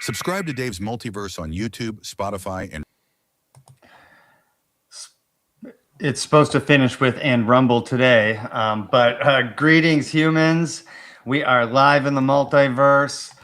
Subscribe to Dave's Multiverse on YouTube, Spotify, and it's supposed to finish with and Rumble today. But greetings, humans. We are live in the multiverse.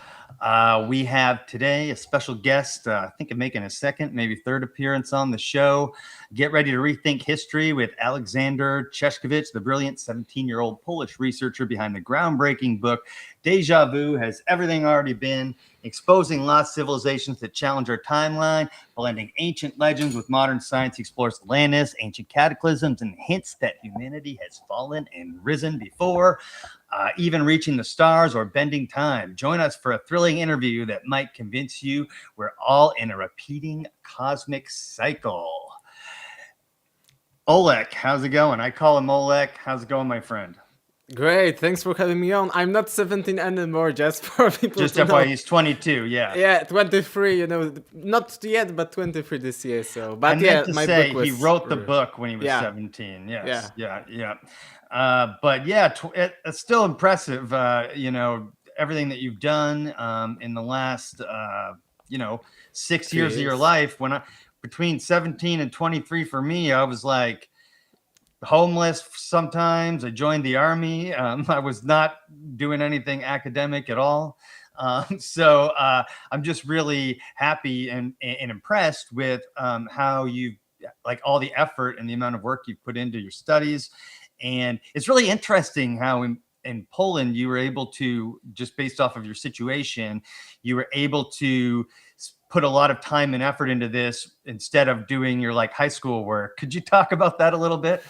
We have today a special guest, I think of making a second, maybe third appearance on the show. Get ready to rethink history with Aleksander Czeszkiewicz, the brilliant 17-year-old Polish researcher behind the groundbreaking book, Déjà Vu, Has Everything Already Been? Exposing lost civilizations that challenge our timeline, blending ancient legends with modern science. He explores Atlantis, ancient cataclysms, and hints that humanity has fallen and risen before, even reaching the stars or bending time. Join us for a thrilling interview that might convince you we're all in a repeating cosmic cycle. Olek, how's it going? I call him Olek. How's it going, my friend? Great, thanks for having me on. I'm not 17 anymore, just for people just to know. He's 22, yeah. Yeah, 23, you know, not yet, but 23 this year, so. But I yeah, meant to my say, book was... he wrote the book when he was 17, yes. Yeah. But yeah, it's still impressive, you know, everything that you've done in the last, 6 years of your life. Between 17 and 23 for me, I was like, homeless sometimes. I joined the army. I was not doing anything academic at all. So I'm just really happy and impressed with how you like all the effort and the amount of work you've put into your studies. And it's really interesting how in Poland, you were able to, just based off of your situation, you were able to put a lot of time and effort into this instead of doing your like high school work. Could you talk about that a little bit?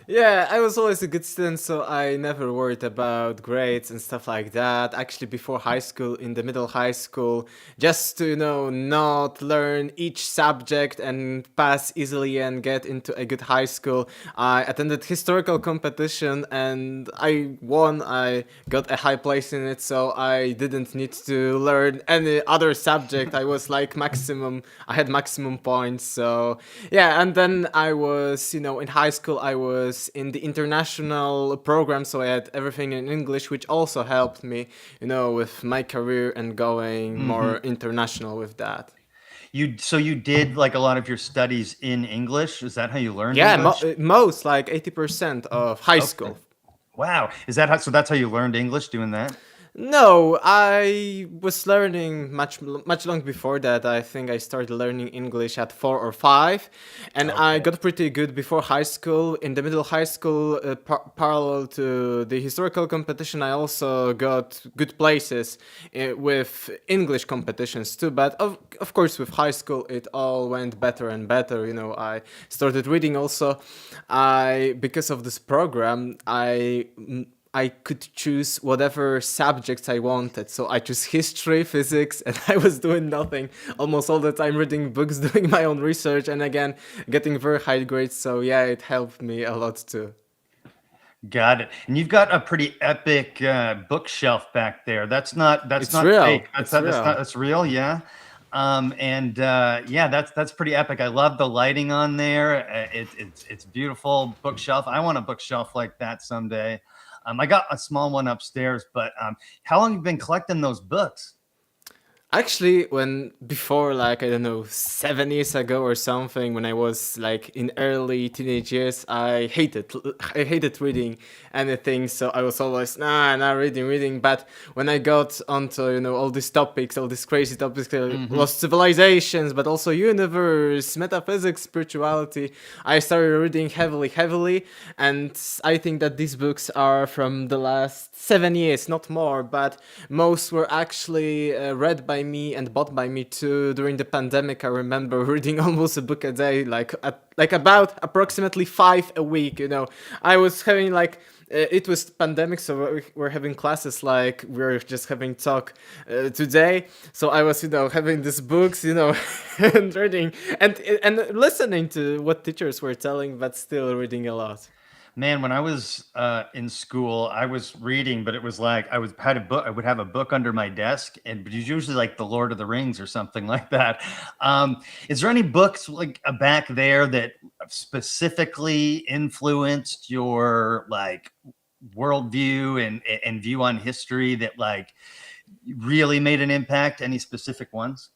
Yeah, I was always a good student, so I never worried about grades and stuff like that. Actually, before high school, in the middle high school, just to, not learn each subject and pass easily and get into a good high school, I attended historical competition and I won. I got a high place in it, so I didn't need to learn any other subject. I was like I had maximum points. So yeah, and then I was, in high school, I was in the international program, so I had everything in English, which also helped me, with my career and going more international with that. So you did like a lot of your studies in English? Is that how you learned English? Yeah, most, like 80% of high school. Wow. So that's how you learned English, doing that? No, I was learning much long before that. I think I started learning English at 4 or 5, and I got pretty good before high school. In the middle high school, parallel to the historical competition, I also got good places with English competitions too. But of course, with high school, it all went better and better. I started reading also. Because of this program, I could choose whatever subjects I wanted. So I chose history, physics, and I was doing nothing almost all the time, reading books, doing my own research, and again, getting very high grades. So yeah, it helped me a lot too. Got it. And you've got a pretty epic bookshelf back there. That's not real. fake. That's real. Yeah. Yeah, that's pretty epic. I love the lighting on there. It's beautiful bookshelf. I want a bookshelf like that someday. I got a small one upstairs, but how long have you been collecting those books? Actually, before, like, I don't know, 7 years ago or something, when I was like in early teenage years, I hated reading anything. So I was always not reading. But when I got onto all these topics, all these crazy topics, lost civilizations, but also universe, metaphysics, spirituality, I started reading heavily. And I think that these books are from the last 7 years, not more, but most were actually read by me and bought by me too. During the pandemic, I remember reading almost a book a day, like about approximately 5 a week. I was having it was pandemic, so we're having classes like we're just having talk today. So I was, having these books, and reading and listening to what teachers were telling, but still reading a lot. Man, when I was in school, I was reading, but it was like I would have a book under my desk, and it was usually like The Lord of the Rings or something like that. Is there any books like back there that specifically influenced your like worldview and view on history that like really made an impact? Any specific ones?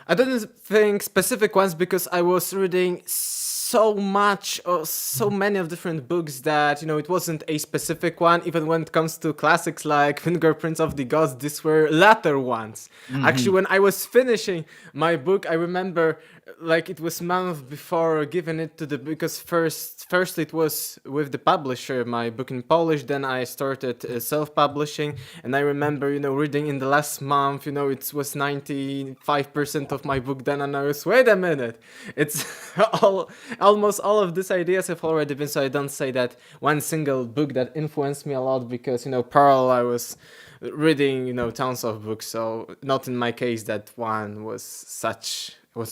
I didn't think specific ones because I was reading so much or so many of different books that it wasn't a specific one. Even when it comes to classics like Fingerprints of the Gods, these were latter ones. Actually, when I was finishing my book, I remember like it was month before giving it to because first it was with the publisher, my book in Polish, then I started self-publishing, and I remember reading in the last month, it was 95% of my book done, and I was, wait a minute, it's almost all of these ideas have already been, so I don't say that one single book that influenced me a lot, because parallel I was reading tons of books, so not in my case that one was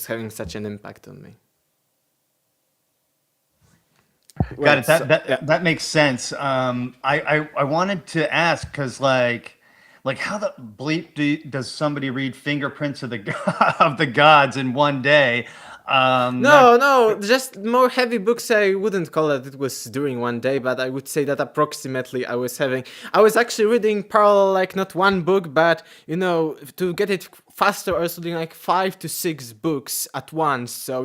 having such an impact on me. Got it. That makes sense. I wanted to ask because like how the bleep does somebody read Fingerprints of the Gods in one day? No, just more heavy books. I wouldn't call it was during one day, but I would say that approximately I was actually reading parallel, like not one book, but to get it faster, I was reading like 5 to 6 books at once. So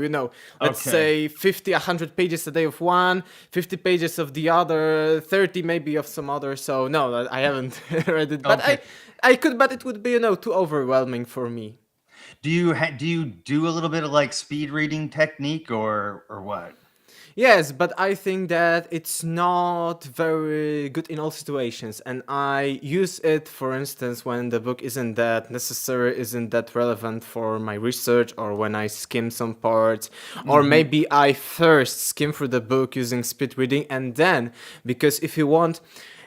let's say 50, 100 pages a day of one, 50 pages of the other, 30 maybe of some other. So no, I haven't read it, but I could, but it would be too overwhelming for me. Do you do a little bit of like speed reading technique or what? Yes, but I think that it's not very good in all situations, and I use it, for instance, when the book isn't that necessary, isn't that relevant for my research, or when I skim some parts, or maybe I first skim through the book using speed reading, and then, because if you want,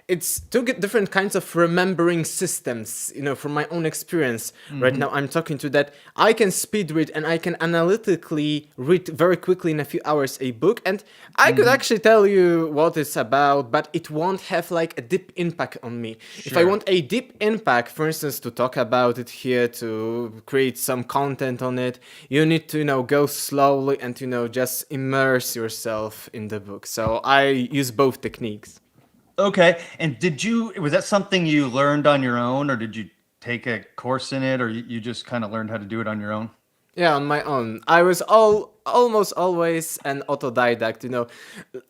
it's two different kinds of remembering systems, from my own experience. Right now, I'm talking to that. I can speed read and I can analytically read very quickly in a few hours a book. And I could actually tell you what it's about, but it won't have like a deep impact on me. Sure. If I want a deep impact, for instance, to talk about it here, to create some content on it, you need to, go slowly and, just immerse yourself in the book. So I use both techniques. Okay. And was that something you learned on your own, or did you take a course in it, or you just kind of learned how to do it on your own? Yeah, on my own. I was all almost always an autodidact.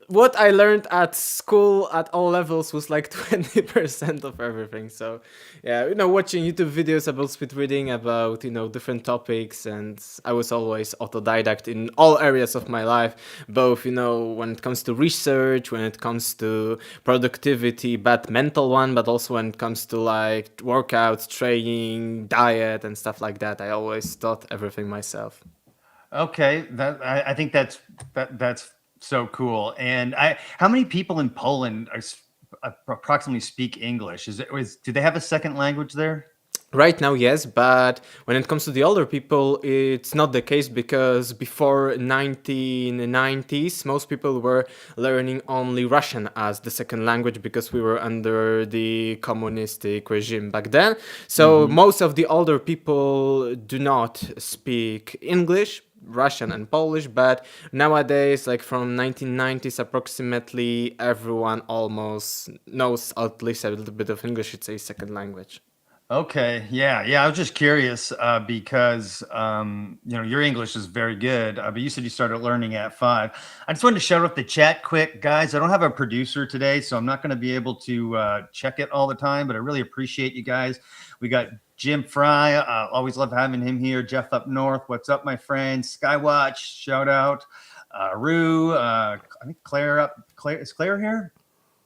What I learned at school at all levels was like 20% of everything. So yeah, watching YouTube videos about speed reading, about different topics, and I was always autodidact in all areas of my life, both when it comes to research, when it comes to productivity, but mental one, but also when it comes to like workouts, training, diet, and stuff like that. I always taught everything myself. Okay, I think that's so cool. And how many people in Poland approximately speak English? Do they have a second language there? Right now, yes, but when it comes to the older people, it's not the case, because before 1990s, most people were learning only Russian as the second language, because we were under the communistic regime back then. So most of the older people do not speak English, Russian and Polish, but nowadays, like from 1990s approximately, everyone almost knows at least a little bit of English. It's a second language. Okay, yeah. I was just curious because your English is very good, but you said you started learning at 5. I just wanted to shout out the chat quick, guys. I don't have a producer today, so I'm not going to be able to check it all the time, but I really appreciate you guys. We got Jim Fry, always love having him here. Jeff up north, what's up, my friend? Skywatch, shout out. Rue, I think Claire is Claire here?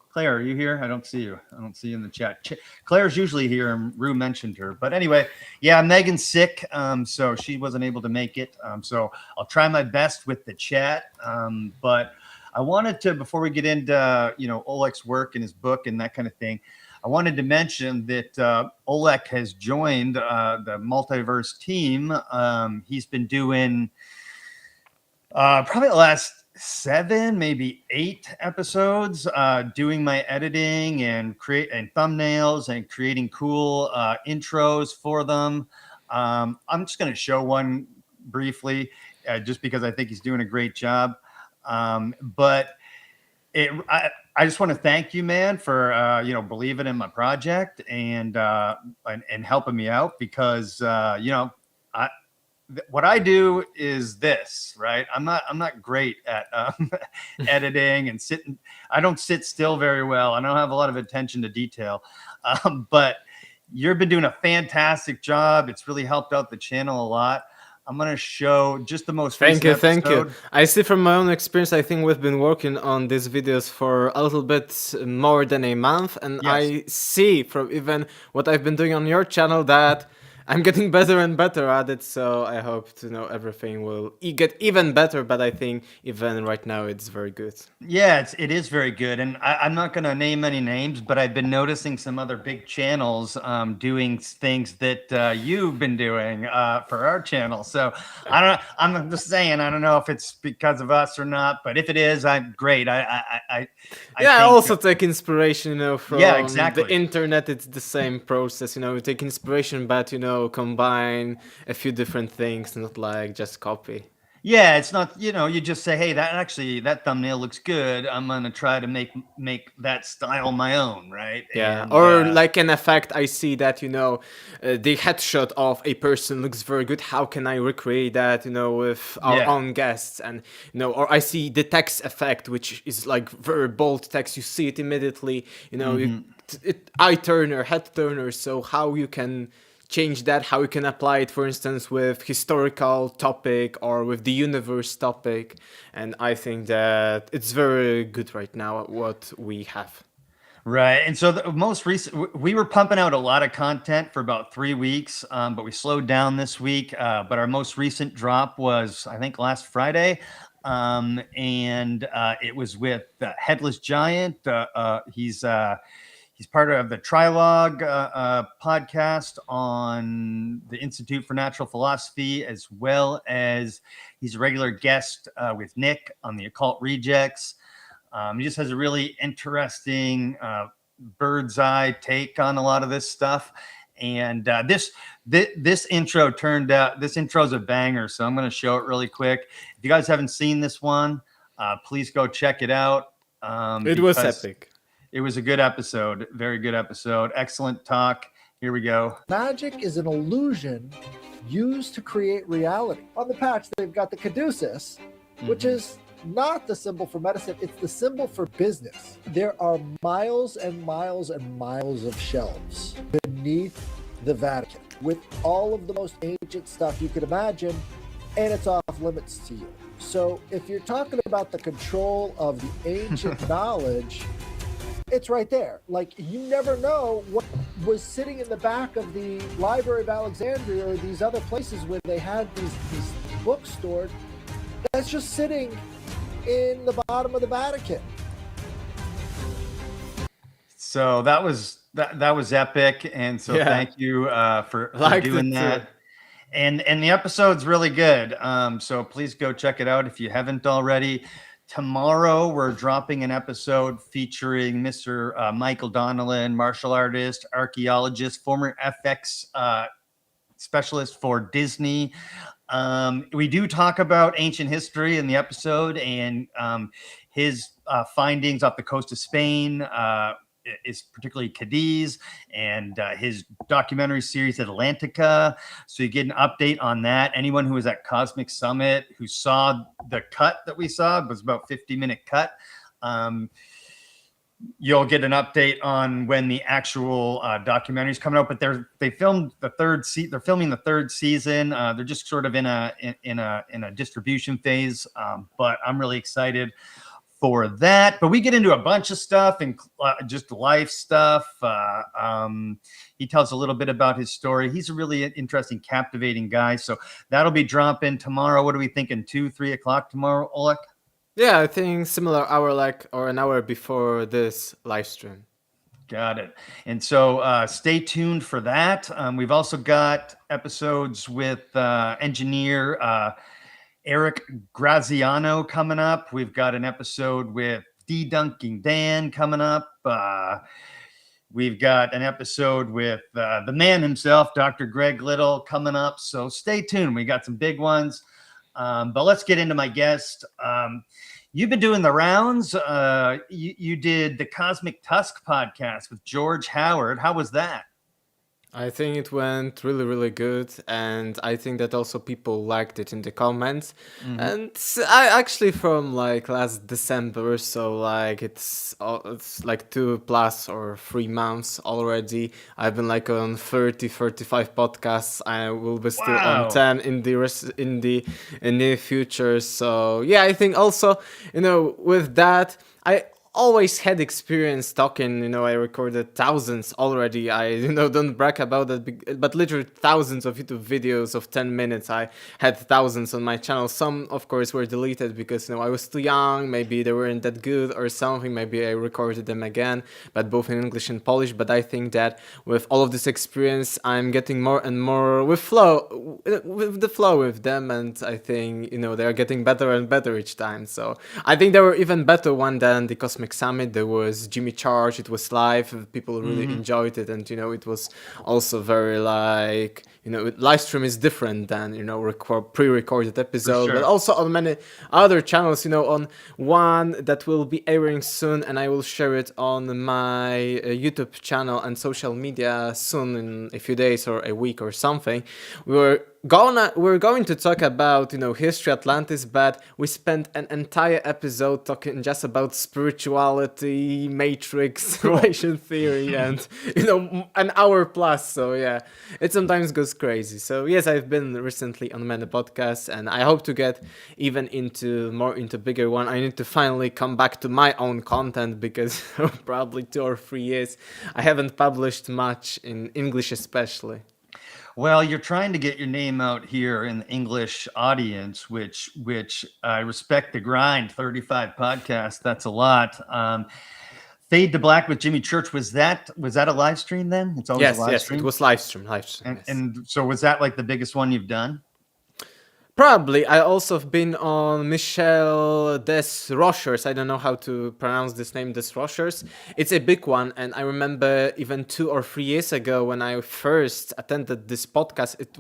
Claire, are you here? I don't see you. I don't see you in the chat. Claire's usually here, and Rue mentioned her. But anyway, yeah, Megan's sick, so she wasn't able to make it. So I'll try my best with the chat. But I wanted to, before we get into Oleg's work and his book and that kind of thing, I wanted to mention that Oleg has joined the Multiverse team. He's been doing probably the last 7, maybe 8 episodes, doing my editing and thumbnails and creating cool intros for them. I'm just going to show one briefly, just because I think he's doing a great job. But I just want to thank you, man, for believing in my project and helping me out, because what I do is this, right? I'm not great at editing and sitting. I don't sit still very well. I don't have a lot of attention to detail, but you've been doing a fantastic job. It's really helped out the channel a lot. I'm going to show just the most recent episode. Thank you. I see from my own experience, I think we've been working on these videos for a little bit more than a month. And yes, I see from even what I've been doing on your channel that I'm getting better and better at it, so I hope to know everything will get even better, but I think even right now it's very good. Yeah, it is very good, and I'm not going to name any names, but I've been noticing some other big channels doing things that you've been doing for our channel. So I'm just saying, I don't know if it's because of us or not, but if it is, I'm great. I also take inspiration, from exactly. the internet. It's the same process, you take inspiration, but combine a few different things, not like just copy. Yeah, it's not, you just say, hey, that thumbnail looks good. I'm going to try to make that style my own, right? Yeah, or like an effect, I see that, the headshot of a person looks very good. How can I recreate that, with our own guests? And, or I see the text effect, which is like very bold text. You see it immediately, eye turner, head turner. So how you can change that, how you can apply it, for instance, with historical topic or with the universe topic. And I think that it's very good right now what we have. Right. And so the most recent, we were pumping out a lot of content for about 3 weeks, but we slowed down this week. But our most recent drop was, I think, last Friday. And it was with Headless Giant. He's part of the Trilogue podcast on the Institute for Natural Philosophy, as well as he's a regular guest with Nick on the Occult Rejects. He just has a really interesting bird's eye take on a lot of this stuff. And this intro turned out, this intro is a banger. So I'm going to show it really quick. If you guys haven't seen this one, please go check it out. It was epic. It was a good episode, very good episode, excellent talk. Here we go. Magic is an illusion used to create reality. On the patch, they've got the caduceus, which is not the symbol for medicine, it's the symbol for business. There are miles and miles and miles of shelves beneath the Vatican with all of the most ancient stuff you could imagine, and it's off limits to you. So if you're talking about the control of the ancient knowledge, it's right there. Like, you never know what was sitting in the back of the Library of Alexandria or these other places where they had these books stored. That's just sitting in the bottom of the Vatican. So that was epic, and so thank you for doing that. And the episode's really good. So please go check it out if you haven't already. Tomorrow we're dropping an episode featuring Mr. Michael Donnellan, martial artist, archaeologist, former FX specialist for Disney. We do talk about ancient history in the episode, and his findings off the coast of Spain is particularly Cadiz, and his documentary series Atlantica. So you get an update on that. Anyone who was at Cosmic Summit who saw the cut that we saw, it was about 50-minute cut. You'll get an update on when the actual documentary is coming out. But they filmed the third season. They're filming the third season. They're just sort of in a distribution phase. But I'm really excited for that. But we get into a bunch of stuff and just life stuff. He tells a little bit about his story. He's a really interesting, captivating guy. So that'll be dropping tomorrow. What are we thinking? 2-3 o'clock tomorrow, Oleg? Yeah, I think similar hour, or an hour before this live stream. Got it. And so stay tuned for that. We've also got episodes with engineer Eric Graziano coming up. We've got an episode with Dunking Dan coming up. We've got an episode with the man himself, Dr. Greg Little, coming up. So stay tuned. We got some big ones. But let's get into my guest. You've been doing the rounds. You did the Cosmic Tusk podcast with George Howard. How was that? I think it went really, really good, and I think that also people liked it in the comments. And I actually from like last December, so like it's like 2+ or 3 months already. I've been like on 30-35 podcasts. I will be still on 10 in the near future. So yeah, I think also, with that, I always had experience talking. I recorded thousands already. I don't brag about that, but literally thousands of YouTube videos of 10 minutes. I had thousands on my channel. Some of course were deleted because I was too young, maybe they weren't that good or something. Maybe I recorded them again, but both in English and Polish. But I think that with all of this experience, I'm getting more and more with the flow with them, and I think they are getting better and better each time. So I think they were even better one than the Cosmic Summit. There was Jimmy Charge. It was live. People really enjoyed it, and it was also very like live stream is different than pre-recorded episode. Sure. But also on many other channels. On one that will be airing soon, and I will share it on my YouTube channel and social media soon in a few days or a week or something. We're going to talk about history, Atlantis, but we spent an entire episode talking just about spirituality, matrix, simulation theory, and an hour plus. So yeah, it sometimes goes crazy. So yes, I've been recently on many podcasts, and I hope to get even into bigger one. I need to finally come back to my own content because probably 2 or 3 years I haven't published much in English, especially. Well, you're trying to get your name out here in the English audience, which I respect the grind. 35 podcasts, that's a lot. Fade to Black with Jimmy Church, was that a live stream then? It's always a live stream? It was live stream. And so was that like the biggest one you've done? Probably. I also have been on Michel Desrochers. I don't know how to pronounce this name, Desrochers. It's a big one, and I remember even 2 or 3 years ago when I first attended this podcast, it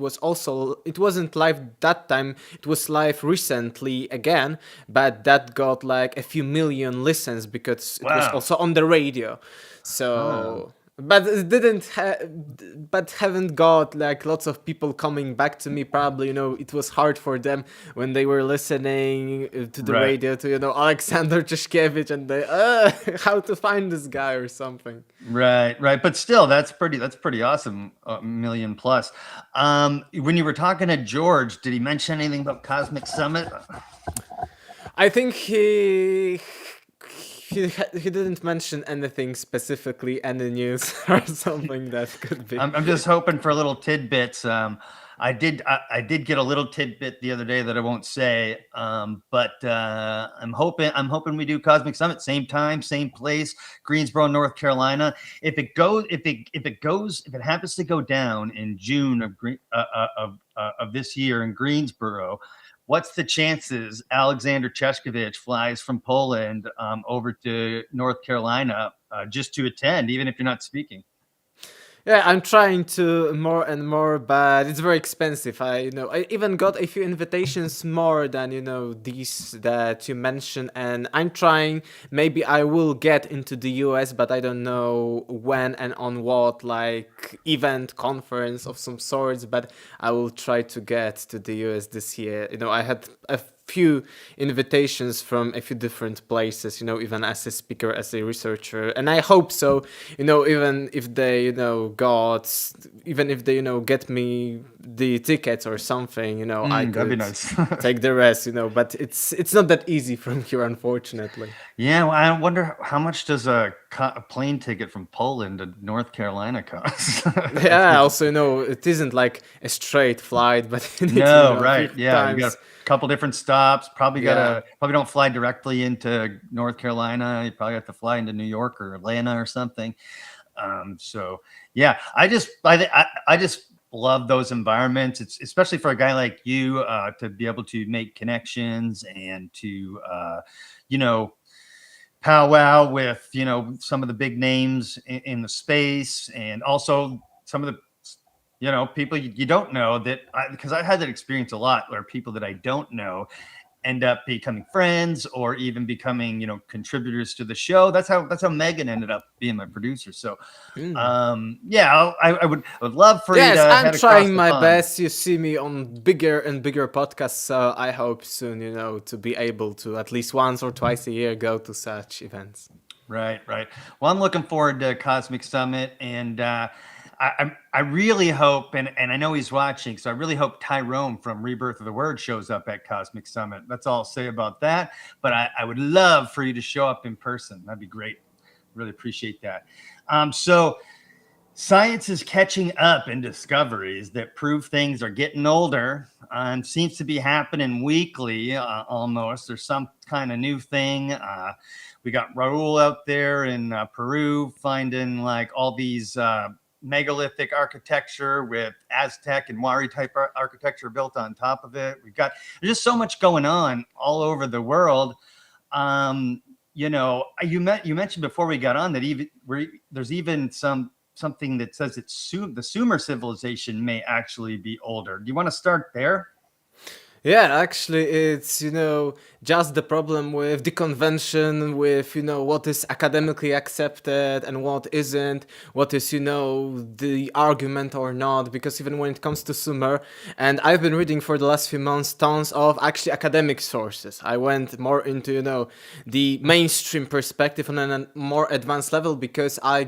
wasn't live that time, it was live recently again, but that got like a few million listens because it was also on the radio. So But it but haven't got like lots of people coming back to me. Probably, it was hard for them when they were listening to the Right. radio to, Aleksander Czeszkiewicz, and they, how to find this guy or something. Right. But still, that's pretty awesome. A million plus. When you were talking to George, did he mention anything about Cosmic Summit? I think he didn't mention anything specifically, any news or something that could be. I'm just hoping for little tidbits. I did get a little tidbit the other day that I won't say. But I'm hoping we do Cosmic Summit, same time, same place, Greensboro, North Carolina. If it happens to go down in June of this year in Greensboro, what's the chances Aleksander Czeszkiewicz flies from Poland over to North Carolina just to attend, even if you're not speaking? Yeah, I'm trying to more and more, but it's very expensive. I even got a few invitations more than these that you mentioned, and I'm trying. Maybe I will get into the US, but I don't know when and on what, like event, conference of some sorts. But I will try to get to the US this year. I had a few invitations from a few different places, even as a speaker, as a researcher, and I hope so, even if they, get me the tickets or something, I That'd be could nice. take the rest, but it's not that easy from here, unfortunately. Yeah, well, I wonder how much does a plane ticket from Poland to North Carolina cost? Yeah, also, it isn't like a straight flight, but you need No, to, right. a few Yeah, you times. got a couple different stops. Probably Yeah. don't fly directly into North Carolina. You probably have to fly into New York or Atlanta or something. So yeah, I just love those environments. It's especially for a guy like you to be able to make connections and to powwow with some of the big names in the space, and also some of the people you don't know, that because I had that experience a lot, where people that I don't know end up becoming friends or even becoming contributors to the show. That's how Megan ended up being my producer. So yeah, I would love for you Yes, to I'm head across trying the my pond. best. You see me on bigger and bigger podcasts, so I hope soon, to be able to at least once or twice a year go to such events. Right. Well, I'm looking forward to Cosmic Summit, and I really hope, and I know he's watching, so I really hope Tyrone from Rebirth of the Word shows up at Cosmic Summit. That's all I'll say about that. But I would love for you to show up in person. That'd be great. Really appreciate that. So science is catching up in discoveries that prove things are getting older, and seems to be happening weekly almost. There's some kind of new thing. We got Raul out there in Peru finding like all these megalithic architecture with Aztec and Mari type architecture built on top of it. There's just so much going on all over the world. You mentioned before we got on that there's even something that says that the Sumer civilization may actually be older. Do you want to start there? Yeah, actually, it's, just the problem with the convention, with, what is academically accepted and what isn't, what is, the argument or not, because even when it comes to Sumer, and I've been reading for the last few months tons of actually academic sources. I went more into, the mainstream perspective on a more advanced level, because I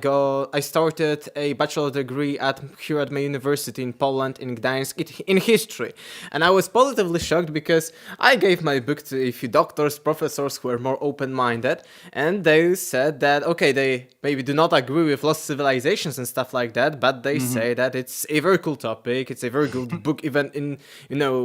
started a bachelor degree here at my university in Poland, in Gdańsk, in history, and I was positively shocked because I gave my book to a few doctors, professors who were more open-minded, and they said that, okay, they maybe do not agree with lost civilizations and stuff like that, but they say that it's a very cool topic, it's a very good book, even in,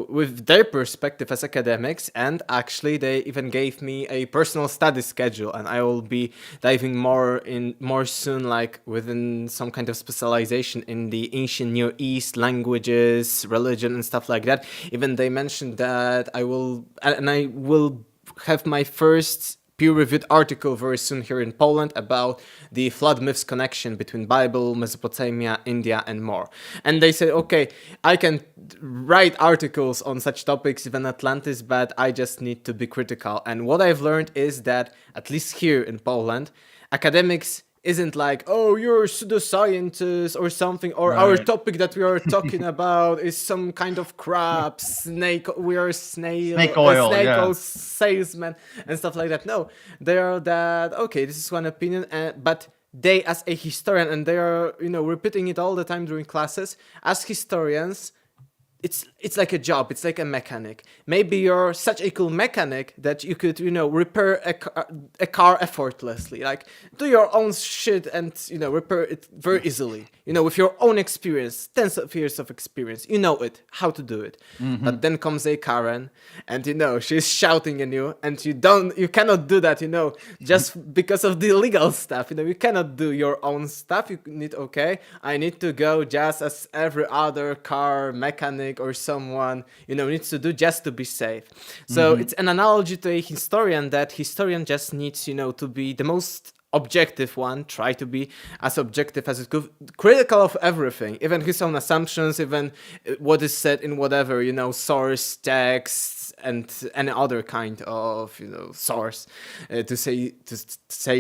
with their perspective as academics, and actually they even gave me a personal study schedule, and I will be diving more soon, like within some kind of specialization in the ancient Near East, languages, religion, and stuff like that. Even they mentioned that I will have my first peer-reviewed article very soon here in Poland about the flood myths connection between Bible, Mesopotamia, India, and more. And they said, okay, I can write articles on such topics, even Atlantis, but I just need to be critical. And what I've learned is that, at least here in Poland, academics isn't like, oh, you're a pseudoscientist or something, or our Right. topic that we are talking about is some kind of crap, we are Snake oil, snake yeah. oil salesman and stuff like that. No, they are that, okay, this is one opinion, but they, as a historian, and they are, repeating it all the time during classes, as historians, it's like a job, it's like a mechanic. Maybe you're such a cool mechanic that you could, repair a car effortlessly, like do your own shit and, repair it very easily, with your own experience, tens of years of experience, it, how to do it. But then comes a Karen and, she's shouting at you and you cannot do that, just because of the legal stuff, you cannot do your own stuff. You need, okay, I need to go just as every other car mechanic or someone needs to do just to be safe. So it's an analogy to a historian, that historian just needs to be the most objective one, try to be as objective as it could, critical of everything, even his own assumptions, even what is said in whatever source text and any other kind of source, to say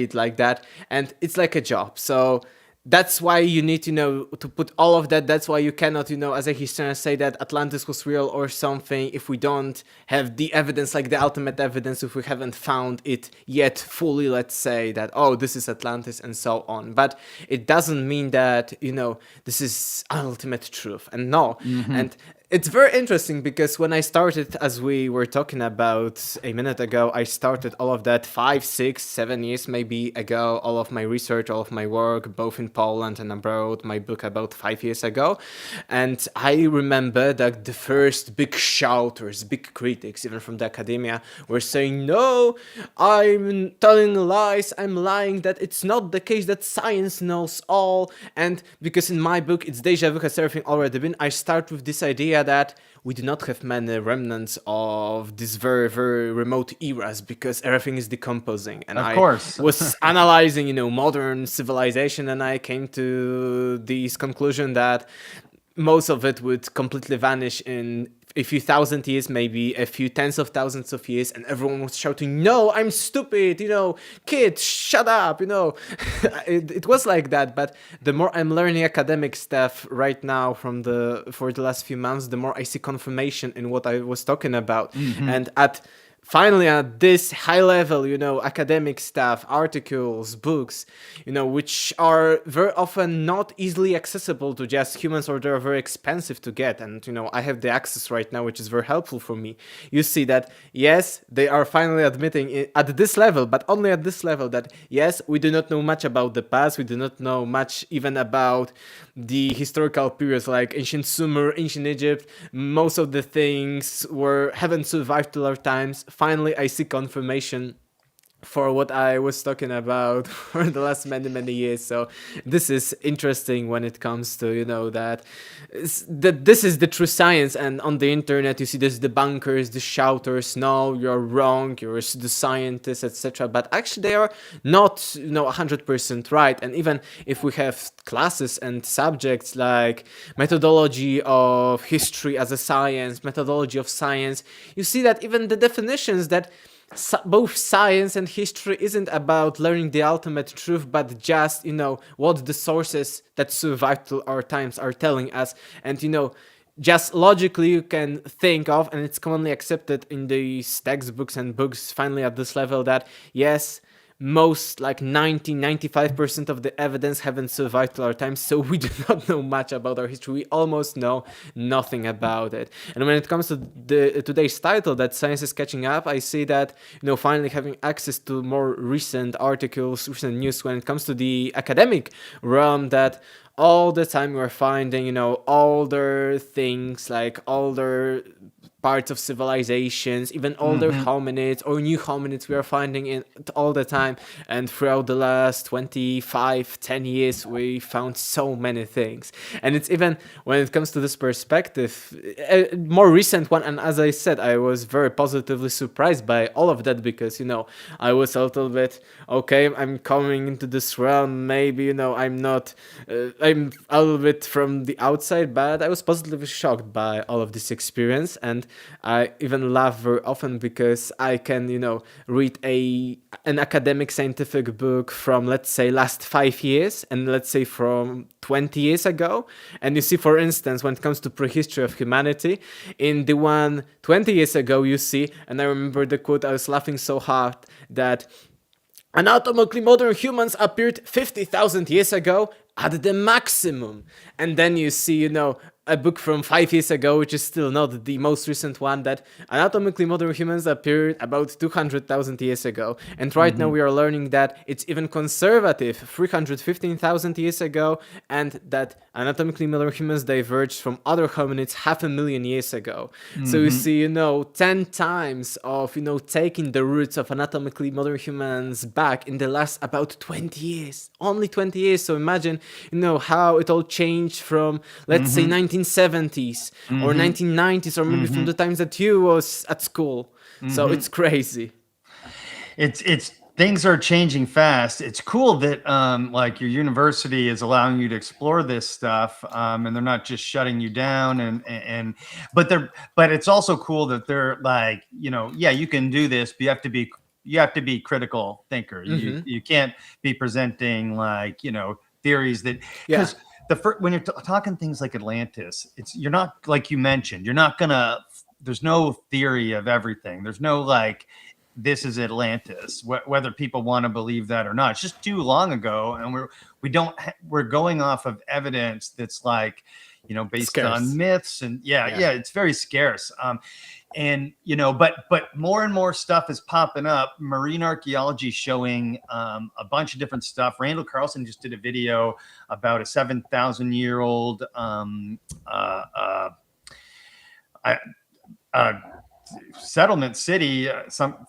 it like that. And it's like a job. So that's why you need to put all of that. That's why you cannot as a historian say that Atlantis was real or something if we don't have the evidence, like the ultimate evidence, if we haven't found it yet fully, let's say that, oh, this is Atlantis and so on. But it doesn't mean that this is ultimate truth, and no. And it's very interesting because when I started, as we were talking about a minute ago, I started all of that 5, 6, 7 years maybe ago, all of my research, all of my work, both in Poland and abroad, my book about 5 years ago. And I remember that the first big shouters, big critics, even from the academia, were saying, no, I'm telling lies, I'm lying, that it's not the case that science knows all. And because in my book, it's Déjà Vu, has everything already been, I start with this idea that we do not have many remnants of these very, very remote eras because everything is decomposing. And Of course. I was analyzing, modern civilization, and I came to this conclusion that most of it would completely vanish in a few thousand years, maybe a few tens of thousands of years, and everyone was shouting, no, I'm stupid, kids, shut up, it was like that. But the more I'm learning academic stuff right now for the last few months, the more I see confirmation in what I was talking about. And finally, at this high level, academic stuff, articles, books, which are very often not easily accessible to just humans, or they're very expensive to get. And, I have the access right now, which is very helpful for me. You see that, yes, they are finally admitting at this level, but only at this level, that, yes, we do not know much about the past. We do not know much even about the historical periods like ancient Sumer, ancient Egypt. Most of the things haven't survived till our times. Finally, I see confirmation for what I was talking about for the last many, many years. So this is interesting when it comes to, that this is the true science. And on the internet, you see this debunkers, the shouters, no, you're wrong, you're the scientist, etc. But actually, they are not, 100% right. And even if we have classes and subjects like methodology of history as a science, methodology of science, you see that even the definitions that both science and history isn't about learning the ultimate truth, but just, what the sources that survived till our times are telling us. And, just logically you can think of, and it's commonly accepted in these textbooks and books finally at this level, that yes, most, like 90-95% of the evidence haven't survived till our time, so we do not know much about our history. We almost know nothing about it. And when it comes to today's title, that science is catching up, I see that, finally having access to more recent articles, recent news when it comes to the academic realm, that all the time we're finding, older things, like older parts of civilizations, even older hominids or new hominids we are finding in all the time. And throughout the last 10 years, we found so many things. And it's even, when it comes to this perspective, a more recent one. And as I said, I was very positively surprised by all of that because, I was a little bit, okay, I'm coming into this realm, maybe, I'm not, I'm a little bit from the outside, but I was positively shocked by all of this experience. And I even laugh very often because I can, read an academic scientific book from, let's say, last 5 years, and let's say from 20 years ago. And you see, for instance, when it comes to prehistory of humanity, in the one 20 years ago, you see, and I remember the quote, I was laughing so hard that anatomically modern humans appeared 50,000 years ago at the maximum. And then you see, a book from 5 years ago, which is still not the most recent one, that anatomically modern humans appeared about 200,000 years ago. And right now we are learning that it's even conservative, 315,000 years ago, and that anatomically modern humans diverged from other hominids 500,000 years ago. So you see, 10 times of, taking the roots of anatomically modern humans back in the last about 20 years, only 20 years. So imagine, how it all changed from, let's say, 1970s or 1990s, or maybe from the times that you was at school. So it's crazy. It's things are changing fast. It's cool that like your university is allowing you to explore this stuff, and they're not just shutting you down, but it's also cool that they're like, yeah, you can do this, but you have to be critical thinker. You can't be presenting like, theories that, because when you're talking things like Atlantis, you're not, like you mentioned, there's no theory of everything. There's no like, this is Atlantis, whether people want to believe that or not. It's just too long ago, and we're going off of evidence that's like, based scarce on myths, and it's very scarce. And but more and more stuff is popping up. Marine archaeology showing a bunch of different stuff. Randall Carlson just did a video about a 7,000-year-old settlement city,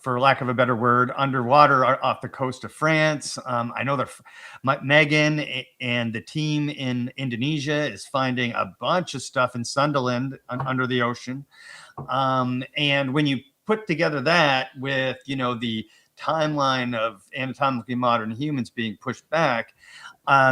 for lack of a better word, underwater off the coast of France. I know that Megan and the team in Indonesia is finding a bunch of stuff in Sunderland under the ocean. And when you put together that with, the timeline of anatomically modern humans being pushed back,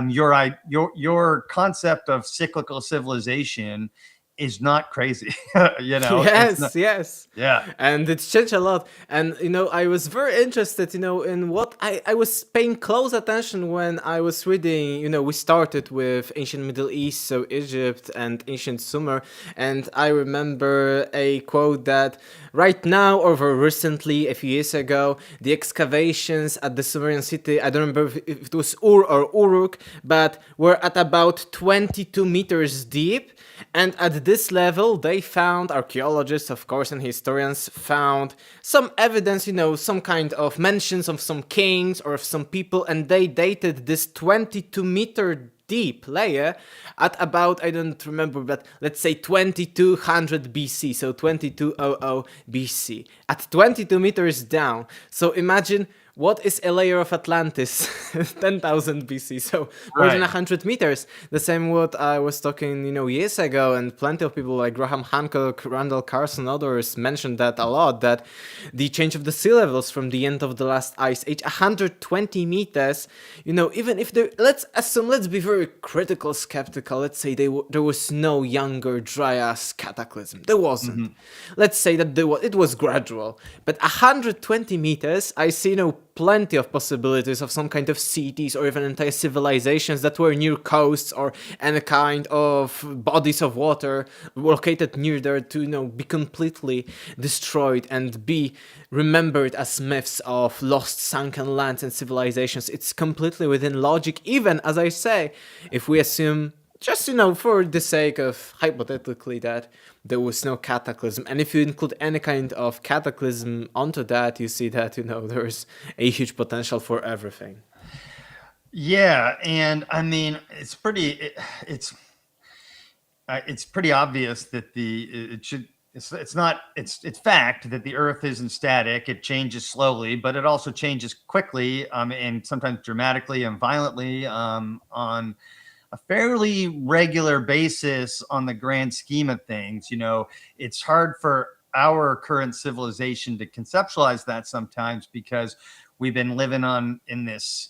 your concept of cyclical civilization is not crazy. Yes. Yeah. And it's changed a lot. And, I was very interested, in what I was paying close attention when I was reading, we started with ancient Middle East, so Egypt and ancient Sumer. And I remember a quote that right now, or very recently, a few years ago, the excavations at the Sumerian city, I don't remember if it was Ur or Uruk, but were at about 22 meters deep. And at this level, they found, archaeologists, of course, and historians found some evidence, some kind of mentions of some kings or of some people, and they dated this 22-meter deep layer at about, I don't remember, but let's say 2200 BC, so 2200 BC, at 22 meters down. So imagine, what is a layer of Atlantis? 10,000 BC, so more than 100 meters. The same what I was talking, years ago, and plenty of people like Graham Hancock, Randall Carlson, others mentioned that a lot, that the change of the sea levels from the end of the last ice age, 120 meters, even if let's be very critical, skeptical, let's say there was no younger Dryas cataclysm. There wasn't. Let's say that it was gradual. But 120 meters, I see, plenty of possibilities of some kind of cities or even entire civilizations that were near coasts or any kind of bodies of water located near there to, be completely destroyed and be remembered as myths of lost sunken lands and civilizations. It's completely within logic, even, as I say, if we assume, just, for the sake of hypothetically, that there was no cataclysm. And if you include any kind of cataclysm onto that, you see that, there's a huge potential for everything. Yeah. And I mean, it's pretty obvious that it's fact that the Earth isn't static. It changes slowly, but it also changes quickly, and sometimes dramatically and violently, on a fairly regular basis on the grand scheme of things. It's hard for our current civilization to conceptualize that sometimes because we've been living in this,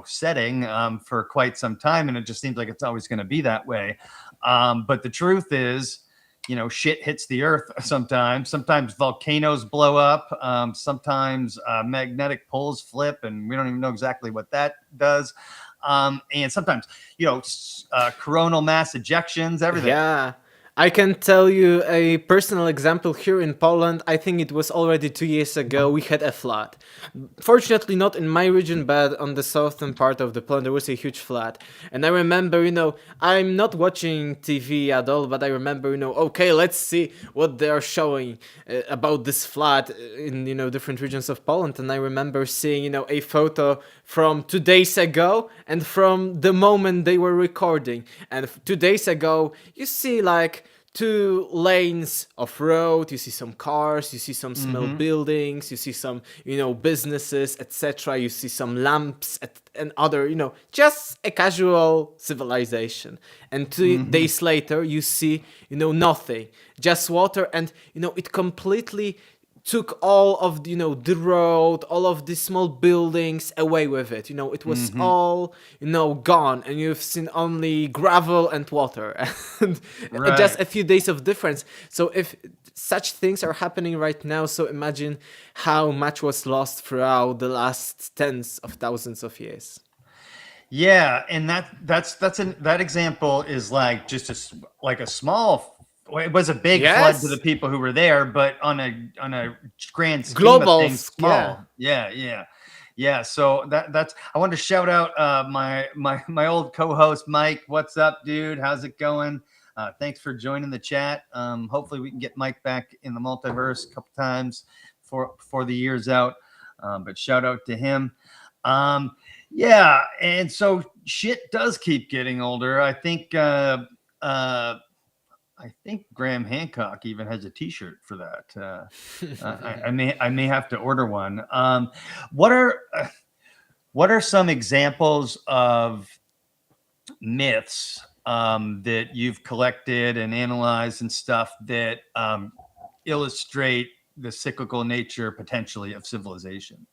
setting for quite some time, and it just seems like it's always going to be that way. But the truth is, shit hits the earth sometimes. Sometimes volcanoes blow up. Sometimes magnetic poles flip, and we don't even know exactly what that does. And sometimes, coronal mass ejections, everything. Yeah. I can tell you a personal example here in Poland. I think it was already 2 years ago. We had a flood. Fortunately, not in my region, but on the southern part of the Poland, there was a huge flood. And I remember, I'm not watching TV at all, but I remember, okay, let's see what they are showing about this flood in, different regions of Poland. And I remember seeing, a photo from 2 days ago and from the moment they were recording. And 2 days ago, you see like 2 lanes of road, you see some cars, you see some small buildings, you see some, businesses, etc. You see some lamps and other, just a casual civilization. And 2 days later, you see, nothing, just water. And, it completely took all of the road, all of the small buildings away with it. It was all gone, and you've seen only gravel and water, and just a few days of difference. So if such things are happening right now, so imagine how much was lost throughout the last tens of thousands of years. Yeah, and that example is like just a small. It was a big flood to the people who were there, but on a grand scheme global of things, small. Yeah. So that's. I wanted to shout out my old co-host Mike. What's up, dude? How's it going? Thanks for joining the chat. Hopefully we can get Mike back in the multiverse a couple times before the year's out. But shout out to him. Yeah, and so shit does keep getting older. I think Graham Hancock even has a T-shirt for that. I may have to order one. What are some examples of myths that you've collected and analyzed and stuff that illustrate the cyclical nature potentially of civilization?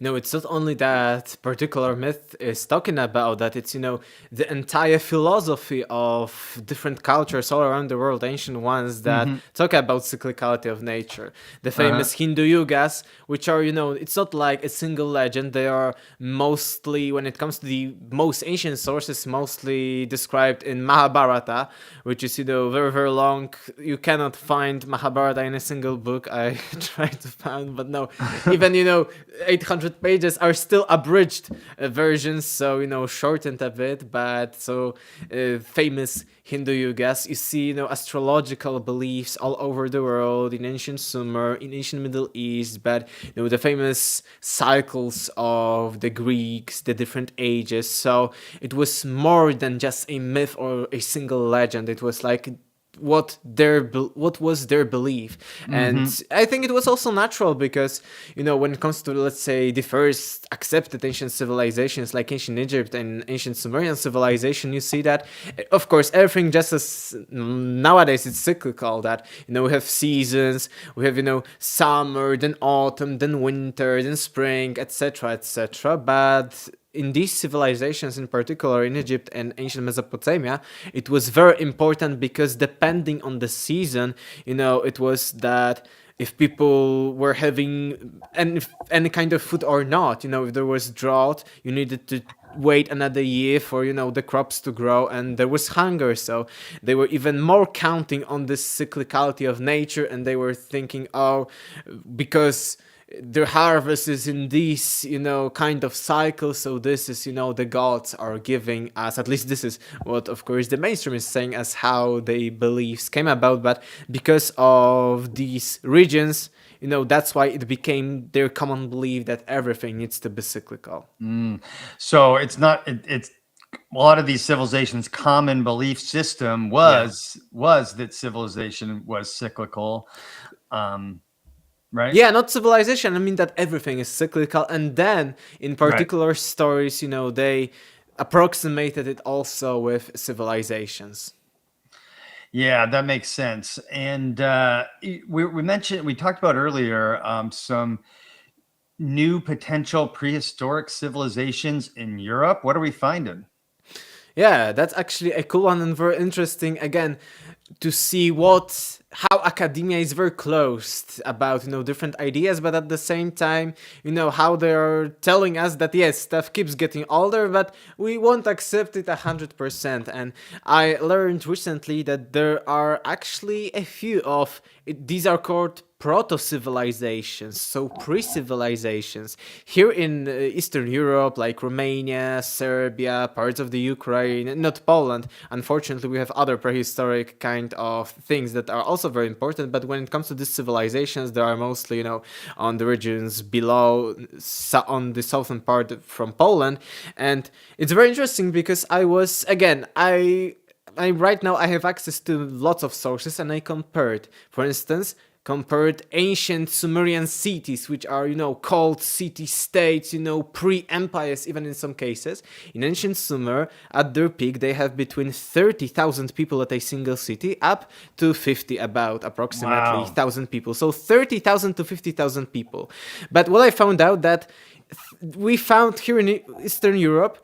It's not only that particular myth is talking about that, it's, the entire philosophy of different cultures all around the world, ancient ones that talk about cyclicality of nature. The famous Hindu yugas, which are, it's not like a single legend. They are mostly, when it comes to the most ancient sources, mostly described in Mahabharata, which is, very, very long. You cannot find Mahabharata in a single book. I tried to find, but no, even, 800 pages are still abridged versions, so shortened a bit. But so famous Hindu yugas, you see astrological beliefs all over the world, in ancient Sumer, in ancient Middle East, but the famous cycles of the Greeks, the different ages. So it was more than just a myth or a single legend. It was like what was their belief. And I think it was also natural because when it comes to, let's say, the first accepted ancient civilizations like ancient Egypt and ancient Sumerian civilization, you see that of course everything, just as nowadays it's cyclical, that we have seasons, we have summer, then autumn, then winter, then spring, etc. But in these civilizations, in particular in Egypt and ancient Mesopotamia, it was very important because depending on the season, it was that if people were having any kind of food or not, if there was drought, you needed to wait another year for, the crops to grow, and there was hunger. So they were even more counting on this cyclicality of nature, and they were thinking, because their harvest is in this, kind of cycle. So this is, the gods are giving us, at least this is what, of course, the mainstream is saying as how they beliefs came about. But because of these regions, that's why it became their common belief that everything needs to be cyclical. So it's not, it's a lot of these civilizations' common belief system was that civilization was cyclical. Right? Yeah, not civilization. I mean that everything is cyclical. And then in particular stories, they approximated it also with civilizations. Yeah, that makes sense. And we talked about earlier some new potential prehistoric civilizations in Europe. What are we finding? Yeah, that's actually a cool one and very interesting. Again, to see how academia is very closed about different ideas, but at the same time how they're telling us that yes, stuff keeps getting older, but we won't accept it 100%. And I learned recently that there are actually a few of these are called proto-civilizations, so pre-civilizations here in Eastern Europe, like Romania, Serbia, parts of the Ukraine, not Poland. Unfortunately, we have other prehistoric kind of things that are also very important, but when it comes to these civilizations, they are mostly, on the regions below, on the southern part from Poland. And it's very interesting because I right now I have access to lots of sources, and I compared, for instance, ancient Sumerian cities, which are, called city-states, pre-empires, even in some cases. In ancient Sumer, at their peak, they have between 30,000 people at a single city, up to approximately 1,000 people. So 30,000 to 50,000 people. But what I found out that we found here in Eastern Europe,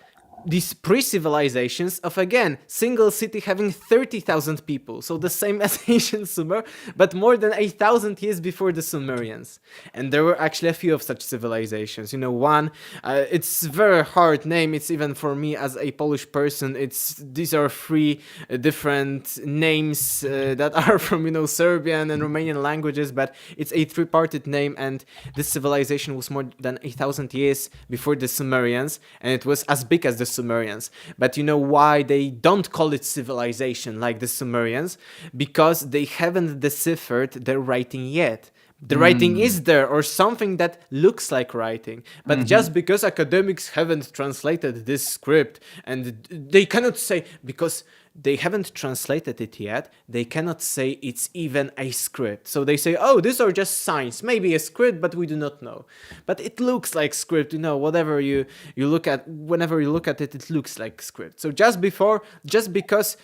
these pre-civilizations of, again, single city having 30,000 people, so the same as ancient Sumer, but more than 1,000 years before the Sumerians. And there were actually a few of such civilizations. One, it's very hard name, it's even for me as a Polish person, these are three different names that are from, Serbian and Romanian languages, but it's a three-parted name, and this civilization was more than 1,000 years before the Sumerians, and it was as big as the Sumerians. But you know why they don't call it civilization like the Sumerians? Because they haven't deciphered their writing yet. The writing is there, or something that looks like writing. But just because academics haven't translated this script, and they cannot say, because they haven't translated it yet, they cannot say it's even a script. So they say, oh, these are just signs, maybe a script, but we do not know. But it looks like script, whatever you look at, whenever you look at it, it looks like script. So just because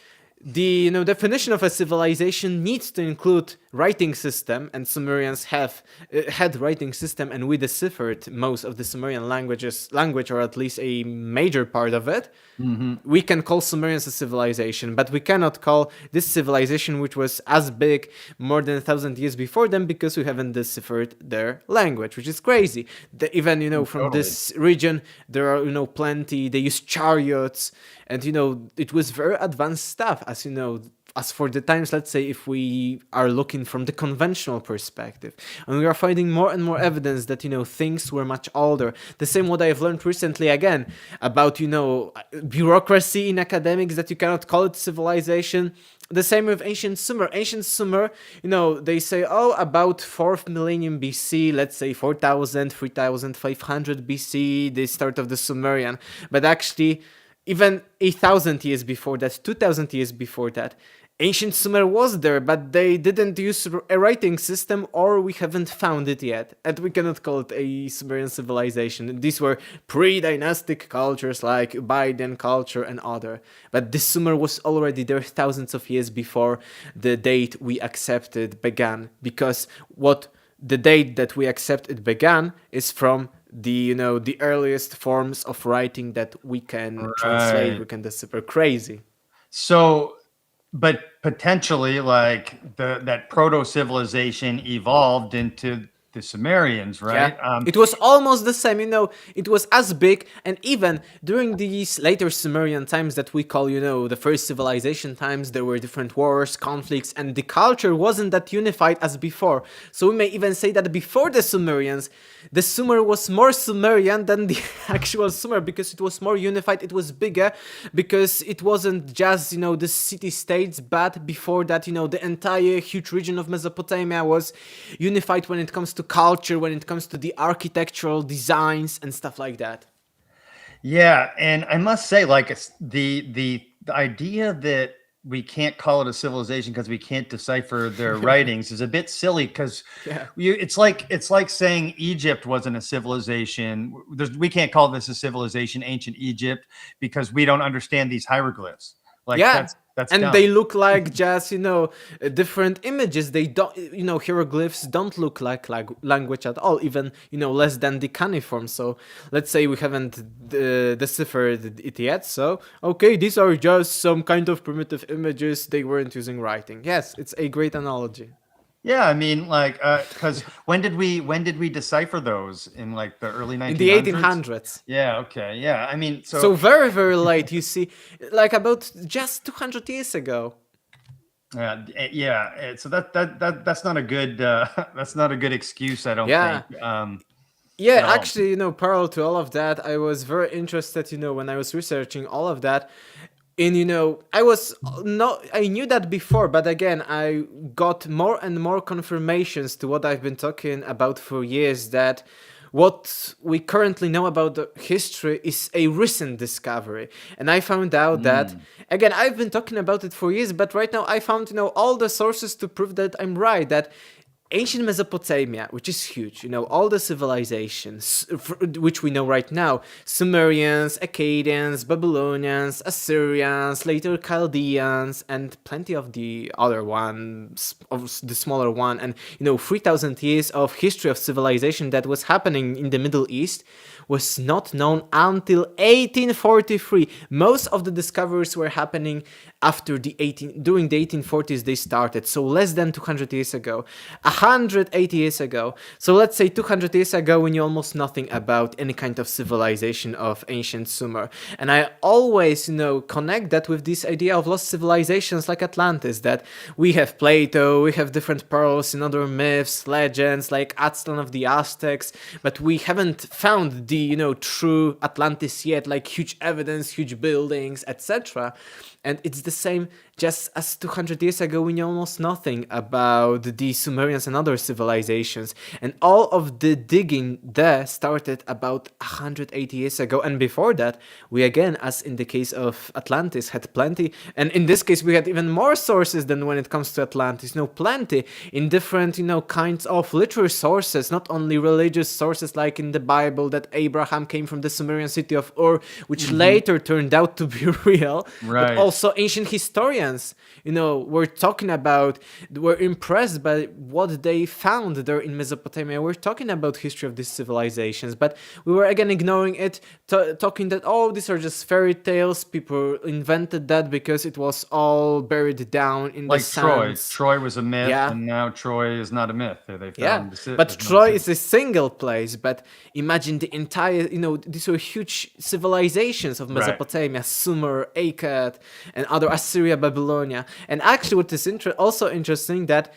the definition of a civilization needs to include writing system, and Sumerians had writing system, and we deciphered most of the Sumerian language, or at least a major part of it. We can call Sumerians a civilization, but we cannot call this civilization, which was as big more than 1,000 years before them, because we haven't deciphered their language, which is crazy. Even from this region, there are plenty. They use chariots, and it was very advanced stuff, as for the times, let's say, if we are looking from the conventional perspective. And we are finding more and more evidence that, things were much older. The same what I have learned recently, again, about, bureaucracy in academics, that you cannot call it civilization. The same with ancient Sumer. Ancient Sumer, they say, about 4th millennium BC, let's say 4,000, 3,500 BC, the start of the Sumerian. But actually, even 1,000 years before that, 2,000 years before that, ancient Sumer was there, but they didn't use a writing system, or we haven't found it yet, and we cannot call it a Sumerian civilization. These were pre-dynastic cultures like Ubaidyan culture and other, but this Sumer was already there thousands of years before the date we accepted began, because the date that we accept it began is from the earliest forms of writing that we can translate, we can decipher. Crazy. So, but potentially, like that proto-civilization evolved into the Sumerians, right? Yeah. It was almost the same, it was as big, and even during these later Sumerian times that we call, the first civilization times, there were different wars, conflicts, and the culture wasn't that unified as before. So we may even say that before the Sumerians, the Sumer was more Sumerian than the actual Sumer, because it was more unified, it was bigger, because it wasn't just, the city-states, but before that, the entire huge region of Mesopotamia was unified when it comes to culture, when it comes to the architectural designs and stuff like that. Yeah, and I must say, like, the idea that we can't call it a civilization because we can't decipher their writings is a bit silly, because it's like saying Egypt wasn't a civilization. We can't call this a civilization, ancient Egypt, because we don't understand these hieroglyphs. Like Yeah. that's And dumb. they look like just, different images. They don't, hieroglyphs don't look like language at all, even, less than the cuneiform. So let's say we haven't deciphered it yet. So, okay, these are just some kind of primitive images. They weren't using writing. Yes, it's a great analogy. Yeah, I mean, like, because when did we decipher those in like the early 1900s? In the 1800s. Yeah. Okay. Yeah. I mean, So very, very late. You see, like about just 200 years ago. Yeah. So that's not a good that's not a good excuse, I don't Yeah. think. Yeah, No. actually, parallel to all of that, I was very interested, when I was researching all of that. And I knew that before, but again, I got more and more confirmations to what I've been talking about for years, that what we currently know about the history is a recent discovery. And I found out that, again, I've been talking about it for years, but right now I found, all the sources to prove that I'm right, that ancient Mesopotamia, which is huge, all the civilizations, which we know right now, Sumerians, Akkadians, Babylonians, Assyrians, later Chaldeans, and plenty of the other ones, of the smaller one, and, 3,000 years of history of civilization that was happening in the Middle East was not known until 1843. Most of the discoveries were happening during the 1840s they started, so less than 200 years ago. 180 years ago. So let's say 200 years ago we knew almost nothing about any kind of civilization of ancient Sumer. And I always, connect that with this idea of lost civilizations like Atlantis, that we have Plato, we have different pearls in other myths, legends like Aztlan of the Aztecs, but we haven't found the, true Atlantis yet, like huge evidence, huge buildings, etc. And it's the same, just as 200 years ago, we knew almost nothing about the Sumerians and other civilizations. And all of the digging there started about 180 years ago. And before that, we again, as in the case of Atlantis, had plenty. And in this case, we had even more sources than when it comes to Atlantis. Plenty in different, kinds of literary sources, not only religious sources like in the Bible that Abraham came from the Sumerian city of Ur, which later turned out to be real. Right. But also ancient historians, were impressed by what they found there in Mesopotamia. We're talking about history of these civilizations, but we were again ignoring it, talking that, these are just fairy tales. People invented that because it was all buried down in like the sands. Troy was a myth, Yeah. and now Troy is not a myth. They found But Troy is a single place. But imagine the entire, these were huge civilizations of Mesopotamia, Sumer, Akkad, and other Assyria, Babylonia. And actually, what is also interesting, that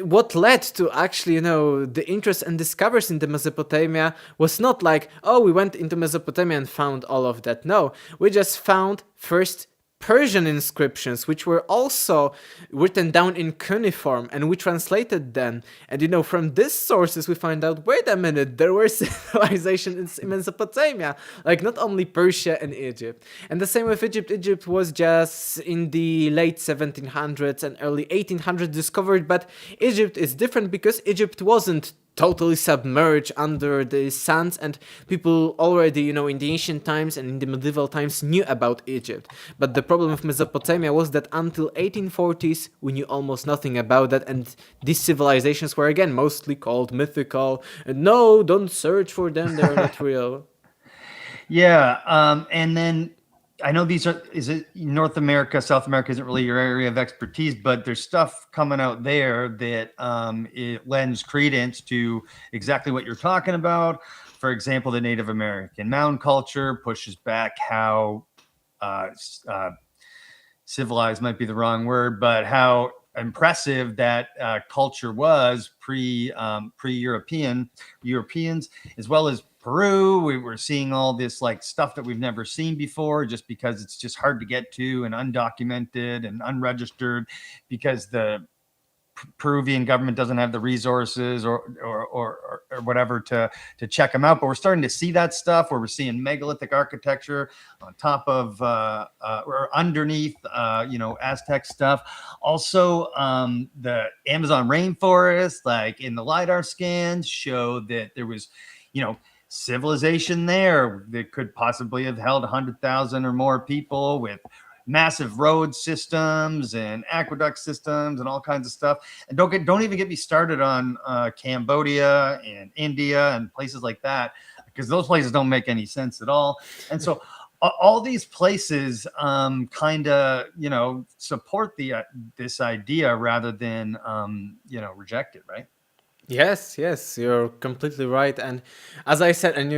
what led to actually, the interest and discoveries in the Mesopotamia was not like, we went into Mesopotamia and found all of that. No, we just found first Persian inscriptions, which were also written down in cuneiform, and we translated them. And from these sources we find out, wait a minute, there were civilizations in Mesopotamia, like not only Persia and Egypt. And the same with Egypt. Egypt was just in the late 1700s and early 1800s discovered, but Egypt is different because Egypt wasn't totally submerged under the sands, and people already, in the ancient times and in the medieval times knew about Egypt. But the problem with Mesopotamia was that until 1840s we knew almost nothing about that, and these civilizations were again mostly called mythical, and no, don't search for them, they're not real. Yeah, and then I know is it North America, South America isn't really your area of expertise, but there's stuff coming out there that it lends credence to exactly what you're talking about. For example, the Native American mound culture pushes back how civilized might be the wrong word, but how impressive that culture was Europeans, as well as Peru. We were seeing all this like stuff that we've never seen before, just because it's just hard to get to and undocumented and unregistered, because the Peruvian government doesn't have the resources or whatever to check them out. But we're starting to see that stuff where we're seeing megalithic architecture on top of or underneath Aztec stuff. Also, the Amazon rainforest, like in the LiDAR scans, show that there was civilization there that could possibly have held 100,000 or more people with massive road systems and aqueduct systems and all kinds of stuff. And don't even get me started on Cambodia and India and places like that, because those places don't make any sense at all. And so all these places kind of, support this idea rather than, reject it, right? Yes, you're completely right. And as I said, and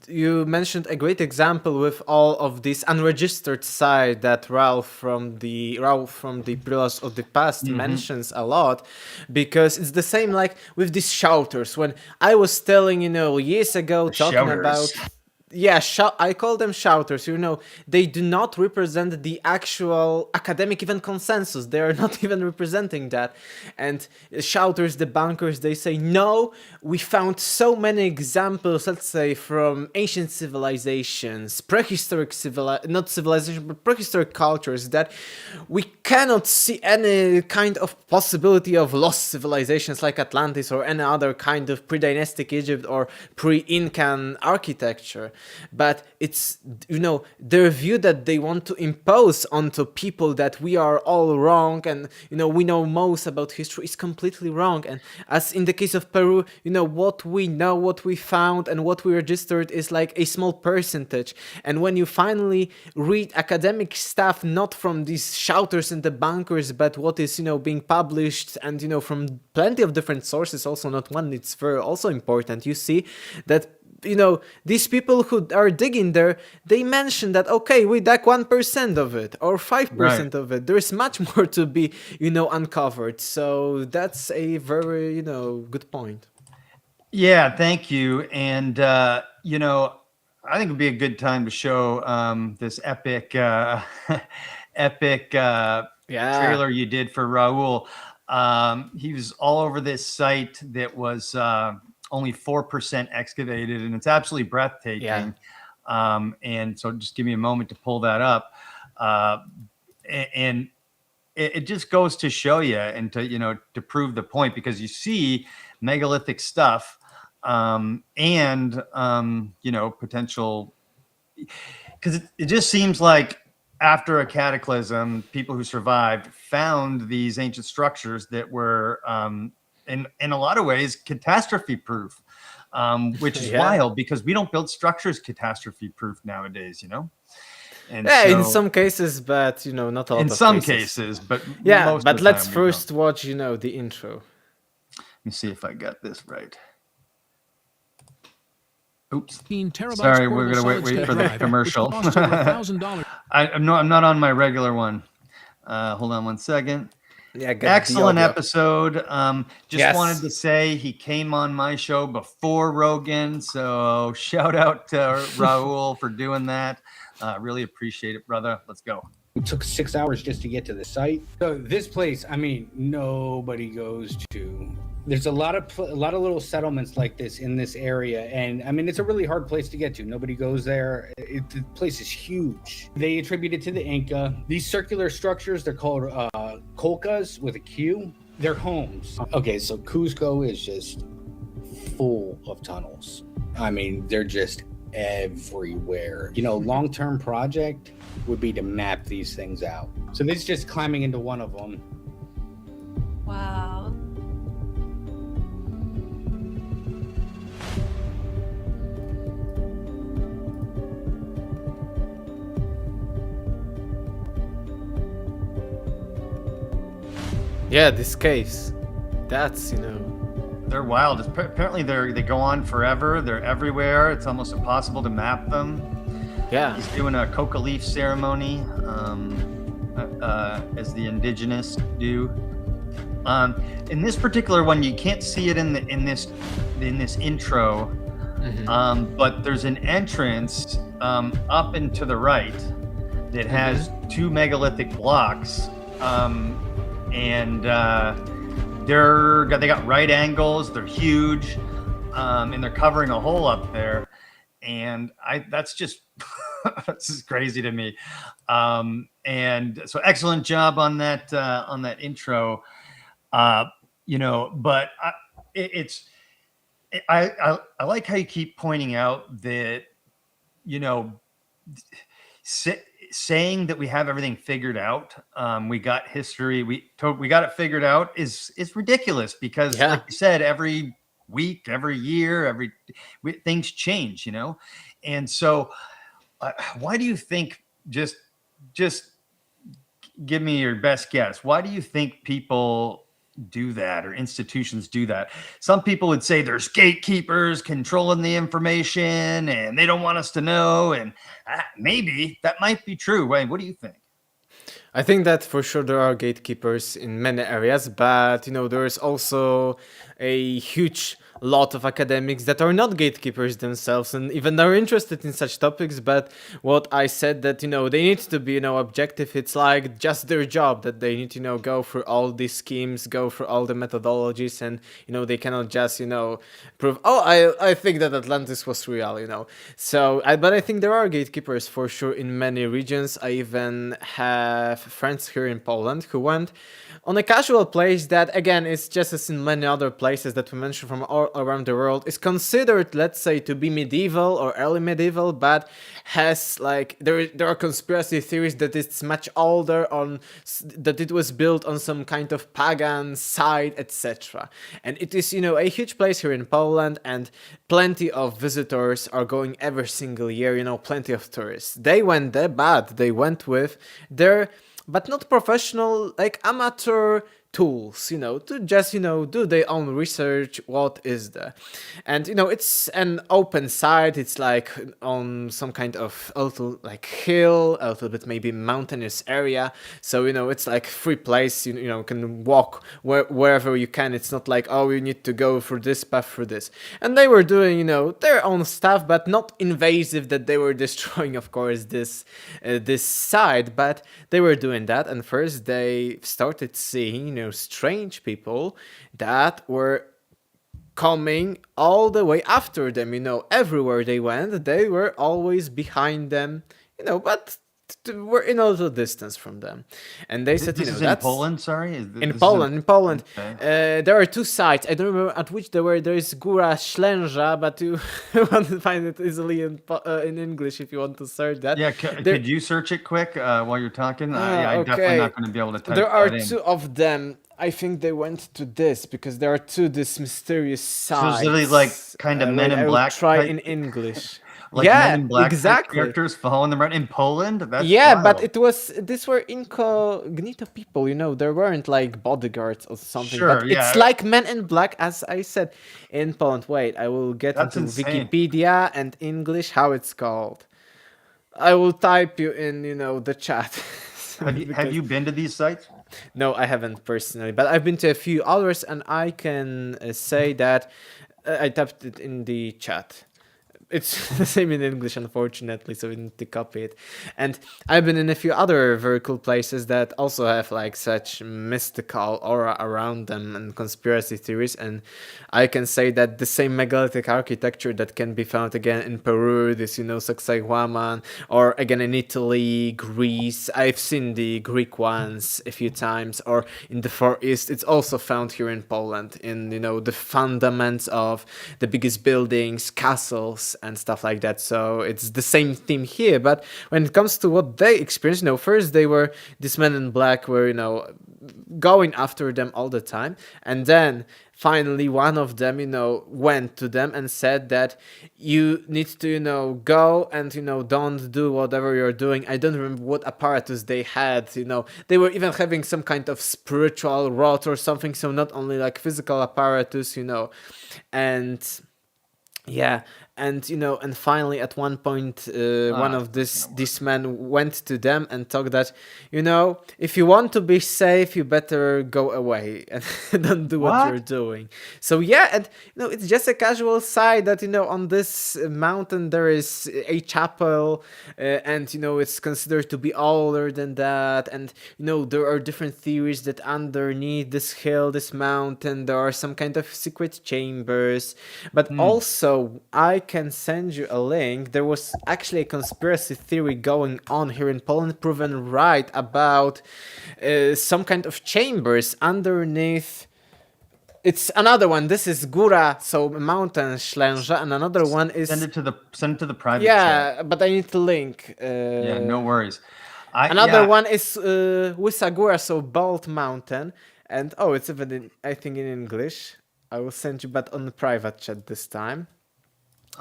you mentioned a great example with all of this unregistered side that Ralph from the Pillars of the Past mentions a lot, because it's the same like with these shelters. When I was telling, years ago, talking about I call them shouters. They do not represent the actual academic even consensus. They are not even representing that. And shouters, debunkers, they say, no, we found so many examples, let's say, from ancient civilizations, prehistoric prehistoric cultures, that we cannot see any kind of possibility of lost civilizations like Atlantis or any other kind of pre-dynastic Egypt or pre-Incan architecture. But it's, their view that they want to impose onto people that we are all wrong and, we know most about history is completely wrong. And as in the case of Peru, what we know, what we found and what we registered is like a small percentage. And when you finally read academic stuff, not from these shouters and debunkers, but what is, being published and, from plenty of different sources, also not one, it's very also important. You see that these people who are digging there, they mention that, okay, we dug 1% of it or 5% of it. There's much more to be, uncovered. So that's a very, good point. Yeah, thank you. And, I think it'd be a good time to show this epic, trailer you did for Raul. He was all over this site that was only 4% excavated, and it's absolutely breathtaking. And so just give me a moment to pull that up. And it just goes to show you and to, to prove the point, because you see megalithic stuff and, potential, because it just seems like after a cataclysm, people who survived found these ancient structures that were, in a lot of ways, catastrophe proof, which is wild, because we don't build structures catastrophe proof nowadays, And in some cases, but not all. In some cases, but most but let's first watch, the intro. Let me see if I got this right. Oops. Sorry, we're gonna wait for the commercial. I'm not on my regular one. Hold on one second. Excellent episode. Just wanted to say he came on my show before Rogan, so shout out to Raul for doing that. Really appreciate it, brother. Let's go. It took 6 hours just to get to the site. So this place, nobody goes to. There's a lot of little settlements like this in this area, and it's a really hard place to get to. Nobody goes there. The place is huge. They attribute it to the Inca. These circular structures, they're called colcas with a Q. They're homes. Okay, so Cusco is just full of tunnels. They're just everywhere. Long-term project would be to map these things out. So this is just climbing into one of them. Wow. Yeah, this case. That's, They're wild. Apparently they go on forever. They're everywhere. It's almost impossible to map them. Yeah. He's doing a coca leaf ceremony, as the indigenous do. In this particular one, you can't see it in this intro, but there's an entrance up and to the right that has two megalithic blocks, and they got right angles. They're huge, and they're covering a hole up there, and that's just that's just crazy to me. And so excellent job on that intro. But I like how you keep pointing out that, saying that we have everything figured out, we got history, we got it figured out is ridiculous, because Yeah. like you said, every week, every year, things change, and so why do you think, just give me your best guess, why do you think people do that, or institutions do that? Some people would say there's gatekeepers controlling the information and they don't want us to know, and maybe that might be true. Wayne, what do you think? I think that for sure there are gatekeepers in many areas, but there is also a huge lot of academics that are not gatekeepers themselves, and even are interested in such topics. But what I said, that they need to be objective. It's like just their job, that they need to go through all these schemes, go through all the methodologies, and they cannot just prove, oh, I think that Atlantis was real. So but I think there are gatekeepers for sure in many regions. I even have friends here in Poland who went on a casual place that, again, is just as in many other places that we mentioned from all around the world, is considered, let's say, to be medieval or early medieval, but has there are conspiracy theories that it's much older, that it was built on some kind of pagan site, etc. And it is a huge place here in Poland, and plenty of visitors are going every single year. Plenty of tourists. They went there, but they went with their, but not professional, amateur tools, to just, do their own research, what is there. And, it's an open site, it's on some kind of a little hill, a little bit maybe mountainous area. So, it's free place, you can walk wherever you can. It's not oh, you need to go through this path, through this. And they were doing, their own stuff, but not invasive, that they were destroying, of course, this site, but they were doing that. And first they started seeing, strange people that were coming all the way after them. Everywhere they went, they were always behind them, but were in a little distance from them. And they said, this is that's in Poland, sorry? in Poland. Okay. There are two sites. I don't remember at which they were. There is Góra Ślęża, but you want to find it easily in English if you want to search that. Yeah, could you search it quick while you're talking? I'm definitely not going to be able to type There are that in. two of them. I think they went to this because there are two this mysterious sites. So it's literally kind of Men in Black. Try type, in English. Men in Black exactly. characters following them around in Poland. That's wild. wild. But these were incognito people. There weren't bodyguards or something. Sure, but yeah. it's like Men in Black, as I said, in Poland. Wait, I will get That's into insane. Wikipedia and English how it's called. I will type you in, the chat. Have you been to these sites? No, I haven't personally, but I've been to a few others, and I can say that I typed it in the chat. It's the same in English, unfortunately, so we need to copy it. And I've been in a few other very cool places that also have such mystical aura around them and conspiracy theories. And I can say that the same megalithic architecture that can be found again in Peru, this Sacsayhuaman, or again in Italy, Greece. I've seen the Greek ones a few times, or in the Far East. It's also found here in Poland in the fundaments of the biggest buildings, castles, and stuff like that. So it's the same theme here. But when it comes to what they experienced, first they were, these Men in Black were, going after them all the time. And then finally one of them, went to them and said that you need to, go and, don't do whatever you're doing. I don't remember what apparatus they had, they were even having some kind of spiritual rod or something. So not only physical apparatus, and yeah. And and finally at one point one of these men went to them and talked that if you want to be safe, you better go away and don't do what you're doing. So yeah, and it's just a casual side that on this mountain there is a chapel, and it's considered to be older than that, and there are different theories that underneath this hill, this mountain, there are some kind of secret chambers. But also I can send you a link. There was actually a conspiracy theory going on here in Poland, proven right, about some kind of chambers underneath. It's another one. This is Góra, so Mountain Ślęża, and another one is Send it to the private yeah, chat. but I need to link. Yeah, no worries. Another one is Wisagura, so Bald Mountain. And it's even I think in English. I will send you, but on the private chat this time.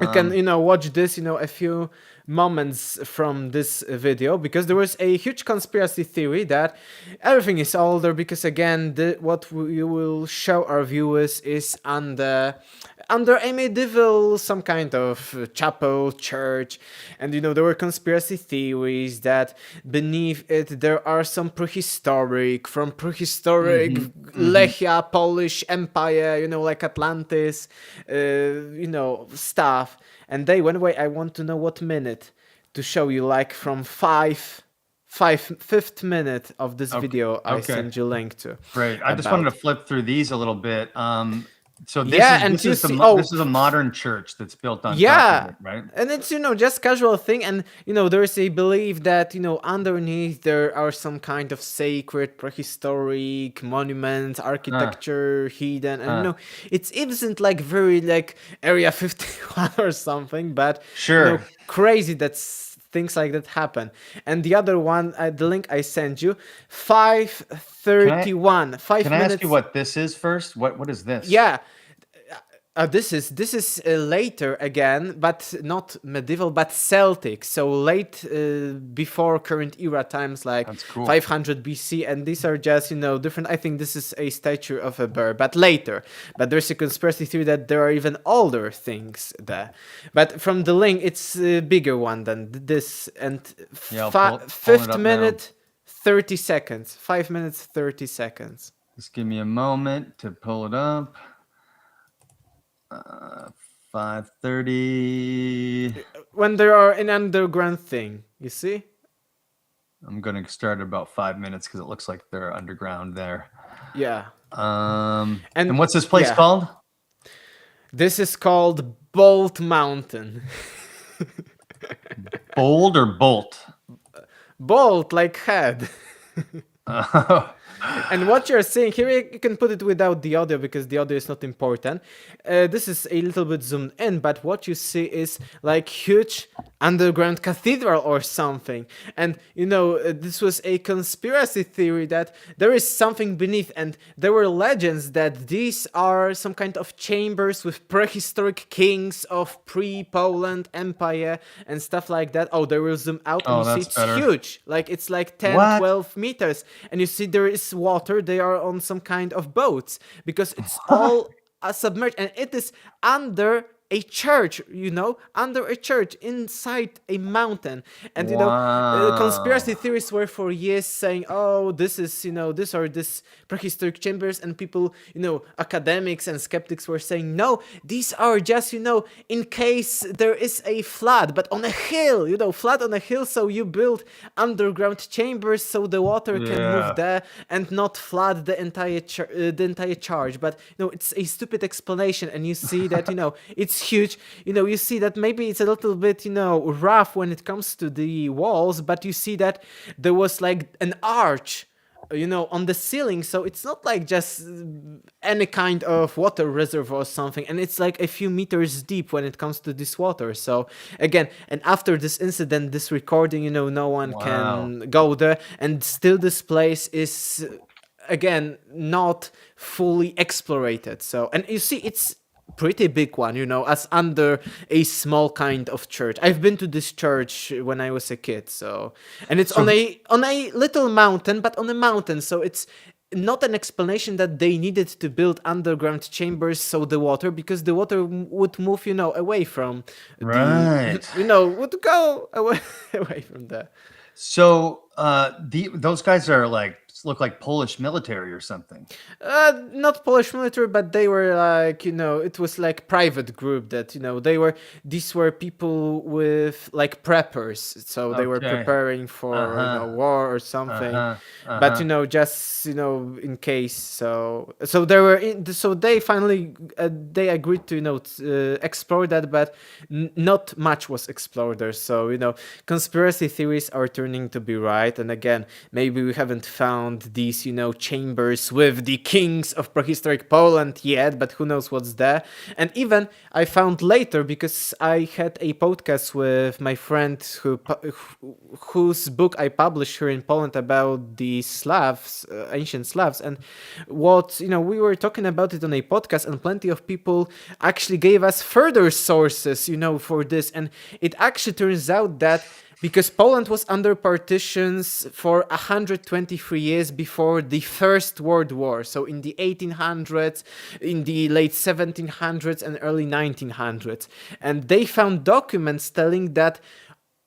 You can, watch this, a few moments from this video, because there was a huge conspiracy theory that everything is older, because again, what we will show our viewers is under a medieval, some kind of chapel, church, and there were conspiracy theories that beneath it there are some prehistoric, Lechia, Polish Empire, like Atlantis, stuff. And they went away. I want to know what minute to show you, like from fifth minute of this video. I send you link to. Great. I just wanted to flip through these a little bit. So this is a modern church that's built on top of it, right? And it's just casual thing, and there is a belief that underneath there are some kind of sacred prehistoric monuments, architecture hidden, and it isn't like very like Area 51 or something, but crazy that's things like that happen. And the other one, the link I sent you, 5:31. 5 Can minutes. I ask you what this is first? What is this? Yeah. This is later again, but not medieval, but Celtic. So late before current era times, like 500 BC, and these are just different. I think this is a statue of a bear, but later. But there's a conspiracy theory that there are even older things there. But from the link, it's a bigger one than this. And 5th minute, 30 seconds. 5 minutes, 30 seconds. Just give me a moment to pull it up. 5:30. When there are an underground thing, you see? I'm going to start at about 5 minutes because it looks like they're underground there. Yeah. And what's this place called? This is called Bolt Mountain. Bold or bolt? Bolt, like head. And what you're seeing here, you can put it without the audio because the audio is not important. This is a little bit zoomed in, but what you see is like huge underground cathedral or something. And this was a conspiracy theory that there is something beneath, and there were legends that these are some kind of chambers with prehistoric kings of pre-Poland Empire and stuff like that. They will zoom out and you see it's huge. Like it's like 10, 12 meters. And you see there is water. They are on some kind of boats because it's all submerged, and it is under a church, under a church inside a mountain. And conspiracy theories were for years saying, this is these are this prehistoric chambers, and people, academics and skeptics were saying, no, these are just in case there is a flood, but on a hill, flood on a hill, so you build underground chambers so the water can move there and not flood the entire charge. But it's a stupid explanation, and you see that it's huge. You see that maybe it's a little bit rough when it comes to the walls, but you see that there was like an arch on the ceiling, so it's not like just any kind of water reservoir or something, and it's like a few meters deep when it comes to this water. So again, and after this incident, this recording, no one can go there, and still this place is again not fully explorated. So, and you see it's pretty big one, as under a small kind of church. I've been to this church when I was a kid, and it's on a little mountain, but on a mountain, so it's not an explanation that they needed to build underground chambers so the water, because the water would move, away from would go away from there. So those guys are look like Polish military or something. Not Polish military, but they were like, it was like private group that, these were people with like preppers. So they were preparing for war or something. But, just, in case. So they finally, they agreed to, explore that, but not much was explored there. So, conspiracy theories are turning to be right. right? And again, maybe we haven't found these, chambers with the kings of prehistoric Poland yet, but who knows what's there. And even I found later, because I had a podcast with my friend whose book I published here in Poland about the Slavs, ancient Slavs, and what, we were talking about it on a podcast, and plenty of people actually gave us further sources, for this. And it actually turns out that because Poland was under partitions for 123 years before the First World War, so in the 1800s, in the late 1700s and early 1900s. And they found documents telling that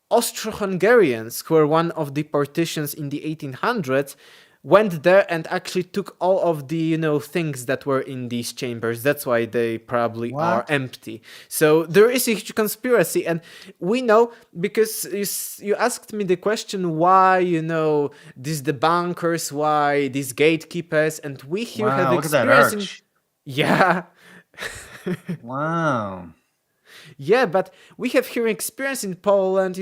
Austro-Hungarians, who were one of the partitions in the 1800s, went there and actually took all of the things that were in these chambers. That's why they probably are empty. So there is a huge conspiracy, and we know, because you asked me the question why these debunkers, why these gatekeepers, and we here have look at that arch. Yeah. Wow. Yeah, but we have here experience in Poland.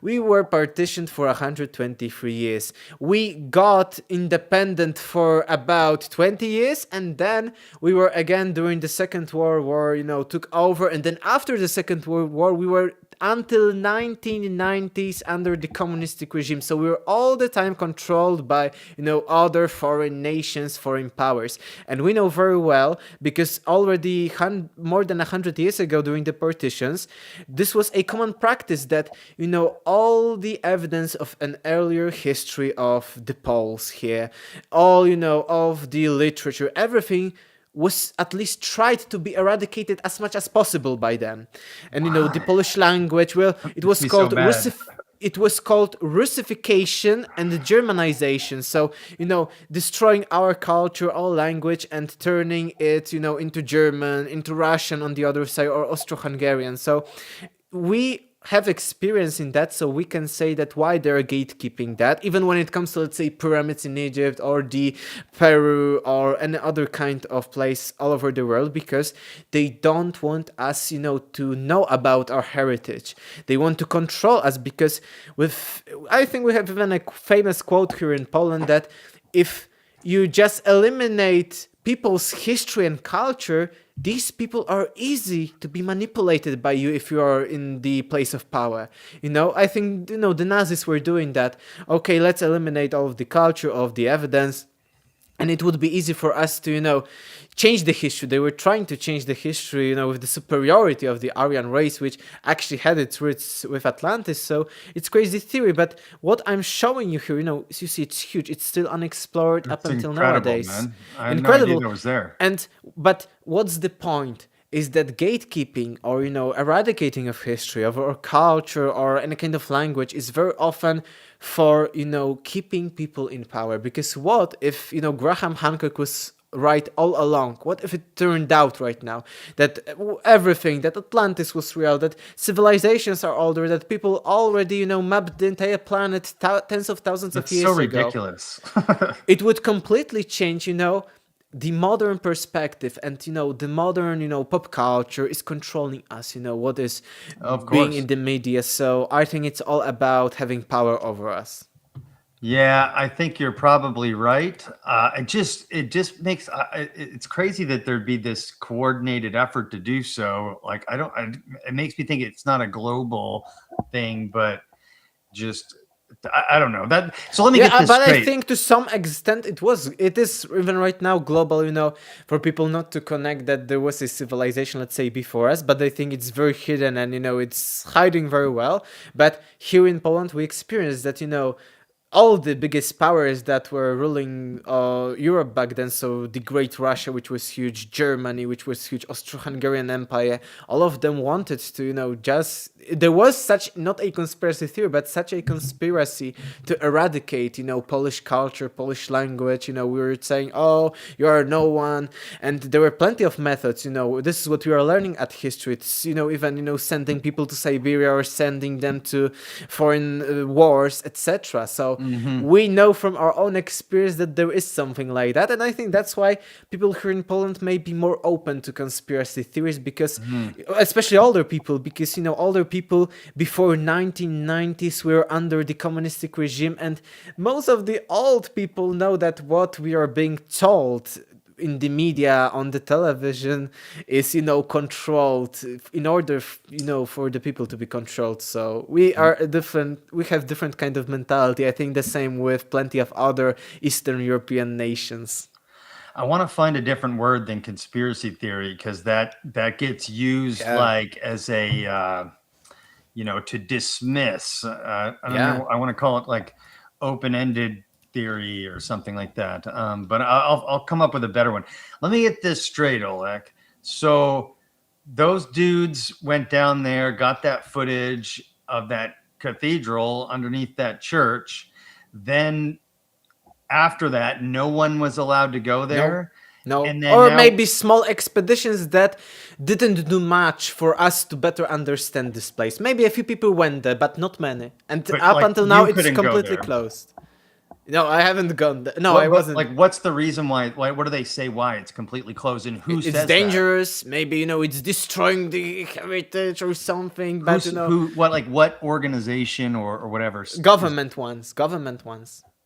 We were partitioned for 123 years. We got independent for about 20 years, and then we were again during the Second World War, took over. And then after the Second World War, we were until 1990s under the communistic regime. So we were all the time controlled by, other foreign nations, foreign powers. And we know very well, because already more than 100 years ago during the partitions, this was a common practice that, all the evidence of an earlier history of the Poles here, all, of the literature, everything was at least tried to be eradicated as much as possible by them. And the Polish language, well, it was called Russification and Germanization. So, destroying our culture, our language, and turning it, into German, into Russian on the other side, or Austro-Hungarian. So we have experience in that, so we can say that why they're gatekeeping that, even when it comes to, let's say, pyramids in Egypt or the Peru or any other kind of place all over the world, because they don't want us, to know about our heritage. They want to control us, because I think we have even a famous quote here in Poland that if you just eliminate people's history and culture, these people are easy to be manipulated by you if you are in the place of power. I think, the Nazis were doing that. Okay, let's eliminate all of the culture, of the evidence, and it would be easy for us to, change the history. They were trying to change the history, with the superiority of the Aryan race, which actually had its roots with Atlantis. So it's crazy theory. But what I'm showing you here, as you see, it's huge. It's still unexplored up until nowadays. Man. I had incredible. No idea that was there. But what's the point? Is that gatekeeping or, eradicating of history, of our culture or any kind of language is very often for, keeping people in power. Because what if, Graham Hancock was right all along? What if it turned out right now that everything, that Atlantis was real, that civilizations are older, that people already, mapped the entire planet tens of thousands of years ago? That's so ridiculous. It would completely change, the modern perspective, and the modern pop culture is controlling us, what is being in the media. So I think it's all about having power over us. Yeah, I think you're probably right. It just makes it's crazy that there'd be this coordinated effort to do so. Like it makes me think it's not a global thing, but just I don't know that. So let me get this straight. I think to some extent it is even right now global, for people not to connect that there was a civilization, let's say, before us, but I think it's very hidden and, it's hiding very well. But here in Poland, we experience that, all the biggest powers that were ruling Europe back then, so the Great Russia, which was huge, Germany, which was huge, Austro-Hungarian Empire, all of them wanted to, there was such, not a conspiracy theory, but such a conspiracy to eradicate, Polish culture, Polish language. We were saying, oh, you are no one. And there were plenty of methods, this is what we are learning at history. It's, even, sending people to Siberia or sending them to foreign wars, etc. So we know from our own experience that there is something like that. And I think that's why people here in Poland may be more open to conspiracy theories, because especially older people, because, you know, older people before 1990s were under the communistic regime, and most of the old people know that what we are being told in the media, on the television, is, you know, controlled in order, you know, for the people to be controlled. So we are we have different kind of mentality. I think the same with plenty of other Eastern European nations. I want to find a different word than conspiracy theory, because that gets used like as a you know, to dismiss. I don't know. I want to call it like open-ended theory or something like that. But I'll come up with a better one. Let me get this straight, Oleg. So those dudes went down there, got that footage of that cathedral underneath that church. Then after that, no one was allowed to go there. No. And then or now, maybe small expeditions that didn't do much for us to better understand this place. Maybe a few people went there, but not many. And but, up like, until now, you it's couldn't go completely there. closed. No, I haven't gone there. No, What- I what- wasn't. Like, what's the reason why? What do they say why it's completely closed? And who It's says dangerous. Maybe, you know, it's destroying the heritage or something. that? But, you know, What organization or whatever? government ones.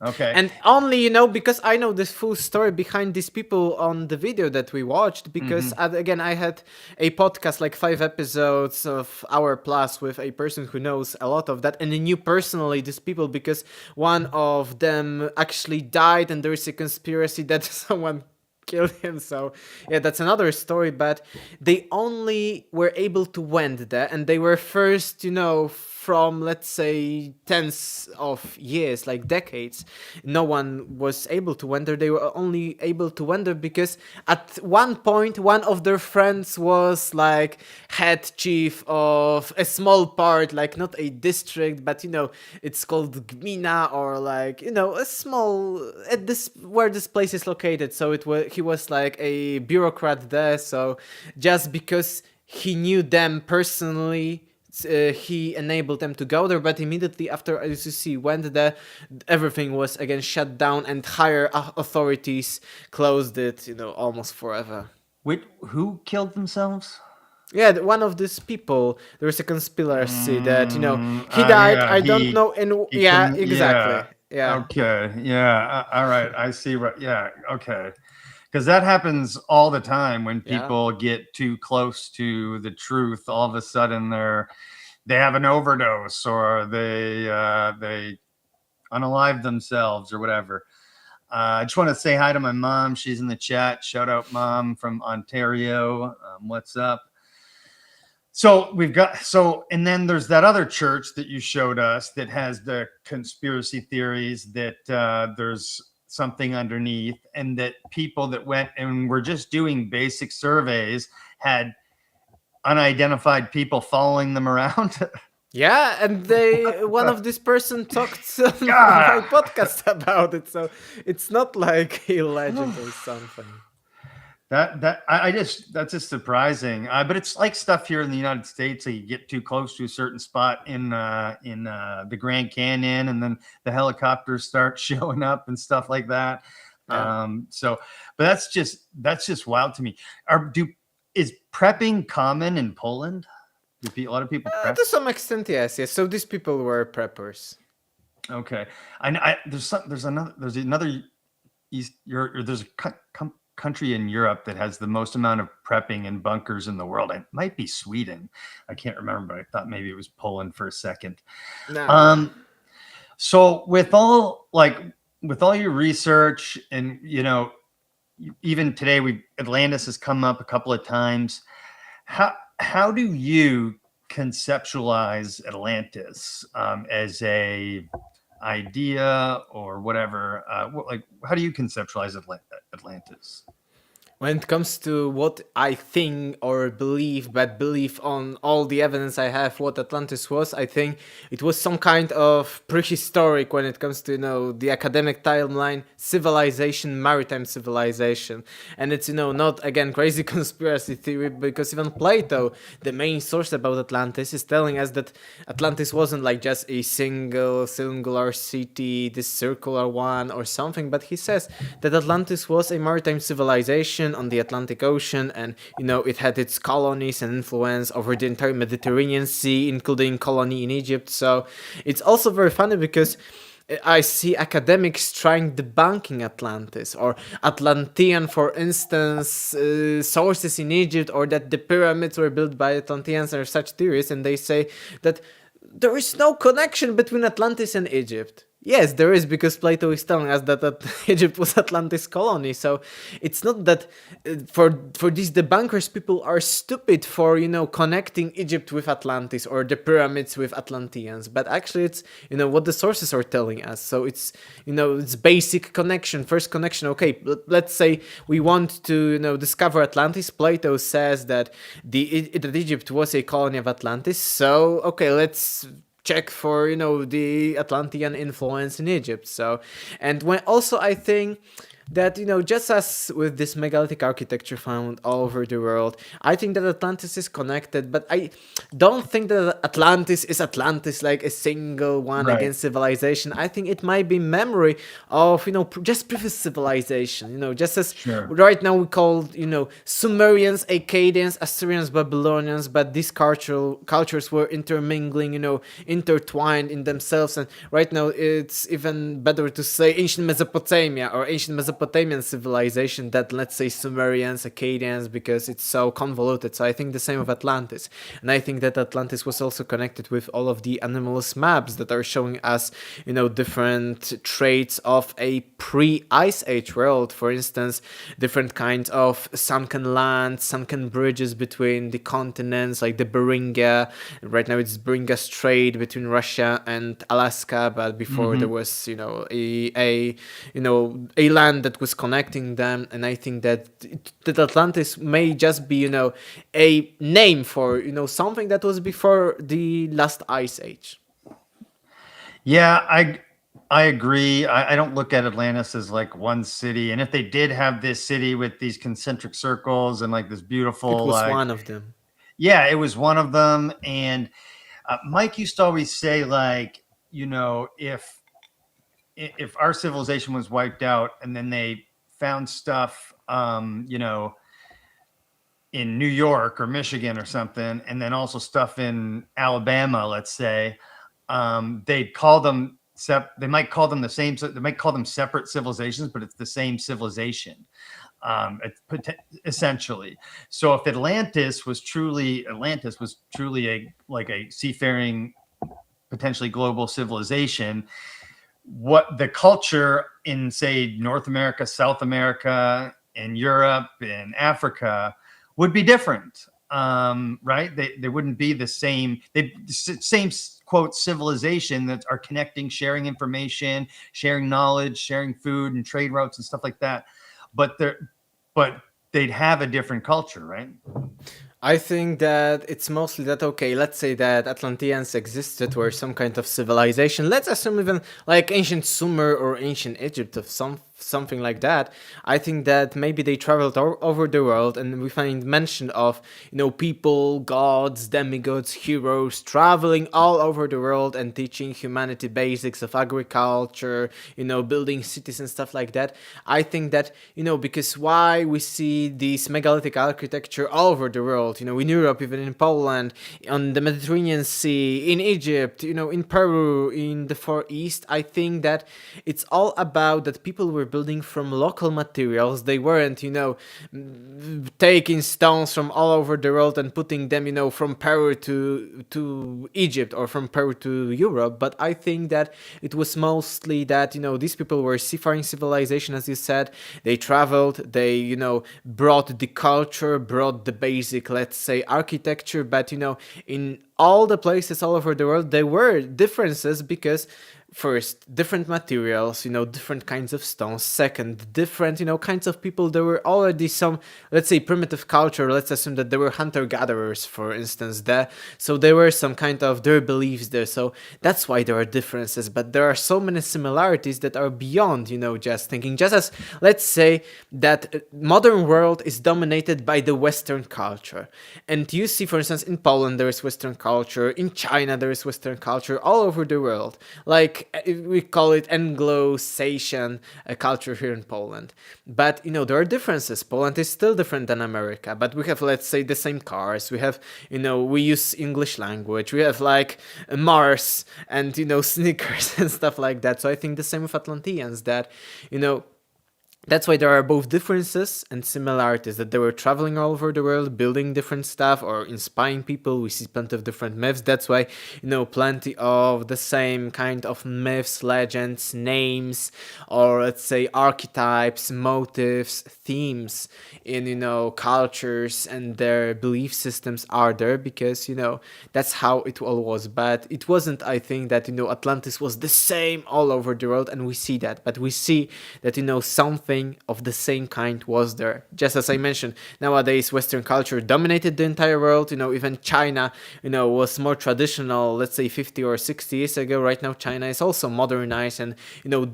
Okay. And only, you know, because I know this full story behind these people on the video that we watched, because again, I had a podcast, like 5 episodes of Hour Plus, with a person who knows a lot of that, and I knew personally these people because one of them actually died, and there is a conspiracy that someone killed him. So yeah, that's another story. But they only were able to went there, and they were first, you know, from, let's say, tens of years, like decades, no one was able to went there. They were only able to went there because at one point one of their friends was like head chief of a small part, like not a district, but, you know, it's called gmina, or like, you know, a small, at this where this place is located. So he was like a bureaucrat there. So just because he knew them personally, he enabled them to go there. But immediately after ICC went there, everything was again shut down, and higher authorities closed it, you know, almost forever. Wait, who killed themselves? Yeah, one of these people, there was a conspiracy that, you know, he died. yeah, I don't know. And yeah, couldn't- exactly. Yeah. Okay. Yeah. All right. I see. Right. Yeah. Okay. Because that happens all the time when people get too close to the truth. All of a sudden, they have an overdose, or they unalive themselves, or whatever. I just want to say hi to my mom. She's in the chat. Shout out, Mom, from Ontario. What's up? So and then there's that other church that you showed us that has the conspiracy theories that there's something underneath, and that people that went and were just doing basic surveys had unidentified people following them around. Yeah, and one of this person talked on my podcast about it, so it's not like a legend or something. That's just surprising. But it's like stuff here in the United States. So you get too close to a certain spot in the Grand Canyon, and then the helicopters start showing up and stuff like that. Yeah. But that's just wild to me. Is prepping common in Poland? A lot of people prep? To some extent, yes. So these people were preppers. Okay, there's another there's a country in Europe that has the most amount of prepping and bunkers in the world. It might be Sweden. I can't remember, but I thought maybe it was Poland for a second. No. So with all your research, and, you know, even today Atlantis has come up a couple of times. How do you conceptualize Atlantis as a idea or whatever? How do you conceptualize Atlantis? When it comes to what I think or believe, but believe on all the evidence I have what Atlantis was, I think it was some kind of prehistoric when it comes to, the academic timeline, civilization, maritime civilization. And it's, not, again, crazy conspiracy theory, because even Plato, the main source about Atlantis, is telling us that Atlantis wasn't like just a singular city, this circular one or something, but he says that Atlantis was a maritime civilization on the Atlantic Ocean, and it had its colonies and influence over the entire Mediterranean Sea, including colony in Egypt. So it's also very funny because I see academics trying debunking Atlantis or Atlantean, for instance, sources in Egypt, or that the pyramids were built by Atlanteans, or such theories, and they say that there is no connection between Atlantis and Egypt. Yes, there is, because Plato is telling us that Egypt was Atlantis colony. So it's not that for these debunkers, people are stupid for connecting Egypt with Atlantis or the pyramids with Atlanteans. But actually, it's what the sources are telling us. So it's it's basic connection, first connection. Okay, let's say we want to discover Atlantis. Plato says that that Egypt was a colony of Atlantis. So okay, let's check for the Atlantean influence in Egypt. So, and when also I think that just as with this megalithic architecture found all over the world, I think that Atlantis is connected, but I don't think that Atlantis is Atlantis like a single one against civilization. I think it might be memory of just previous civilization, just as right now we call Sumerians, Akkadians, Assyrians, Babylonians, but these cultures were intermingling, intertwined in themselves, and right now it's even better to say ancient Mesopotamia or ancient Mesopotamian civilization than, let's say, Sumerians, Akkadians, because it's so convoluted. So I think the same of Atlantis. And I think that Atlantis was also connected with all of the anomalous maps that are showing us, different traits of a pre-Ice Age world. For instance, different kinds of sunken lands, sunken bridges between the continents, like the Beringa. Right now it's Beringa Strait between Russia and Alaska, but before there was, a land that was connecting them. And I think that Atlantis may just be a name for something that was before the last ice age. Yeah, I agree. I don't look at Atlantis as like one city, and if they did have this city with these concentric circles and like this beautiful, it was one of them. Yeah, it was one of them. And Mike used to always say, like, if our civilization was wiped out and then they found stuff, in New York or Michigan or something, and then also stuff in Alabama, let's say, they'd call them, they might call them the same, they might call them separate civilizations, but it's the same civilization, essentially. So if Atlantis was truly a seafaring, potentially global civilization, what the culture in, say, North America, South America, in Europe, in Africa would be different, right? They wouldn't be the same. Same quote civilization that are connecting, sharing information, sharing knowledge, sharing food and trade routes and stuff like that. But they'd have a different culture, right? I think that it's mostly that, okay, let's say that Atlanteans existed, were some kind of civilization. Let's assume even like ancient Sumer or ancient Egypt of something like that. I think that maybe they traveled over the world, and we find mention of people, gods, demigods, heroes traveling all over the world and teaching humanity basics of agriculture, building cities and stuff like that. I think that because why we see this megalithic architecture all over the world, in Europe, even in Poland, on the Mediterranean Sea, in Egypt, in Peru, in the Far East. I think that it's all about that people were building from local materials. They weren't, taking stones from all over the world and putting them, from Peru to Egypt or from Peru to Europe. But I think that it was mostly that, these people were seafaring civilization, as you said. They traveled, they, brought the culture, brought the basic, let's say, architecture. But, in all the places all over the world, there were differences because first, different materials, different kinds of stones. Second, different, kinds of people. There were already some, let's say, primitive culture. Let's assume that there were hunter-gatherers, for instance, there. So there were some kind of their beliefs there. So that's why there are differences. But there are so many similarities that are beyond, just thinking. Just as, let's say, that modern world is dominated by the Western culture. And you see, for instance, in Poland, there is Western culture. In China, there is Western culture all over the world. Like, we call it Anglo-Saxon culture here in Poland. But, there are differences. Poland is still different than America. But we have, let's say, the same cars. We have, we use English language. We have, like, Mars and, sneakers and stuff like that. So I think the same with Atlanteans, that, that's why there are both differences and similarities, that they were traveling all over the world, building different stuff or inspiring people. We see plenty of different myths. That's why, plenty of the same kind of myths, legends, names, or let's say archetypes, motives, themes in, cultures and their belief systems are there because, that's how it all was. But it wasn't, I think, that, Atlantis was the same all over the world, and we see that. But we see that, something of the same kind was there. Just as I mentioned, nowadays Western culture dominated the entire world. Even China, was more traditional, let's say 50 or 60 years ago. Right now China is also modernized and,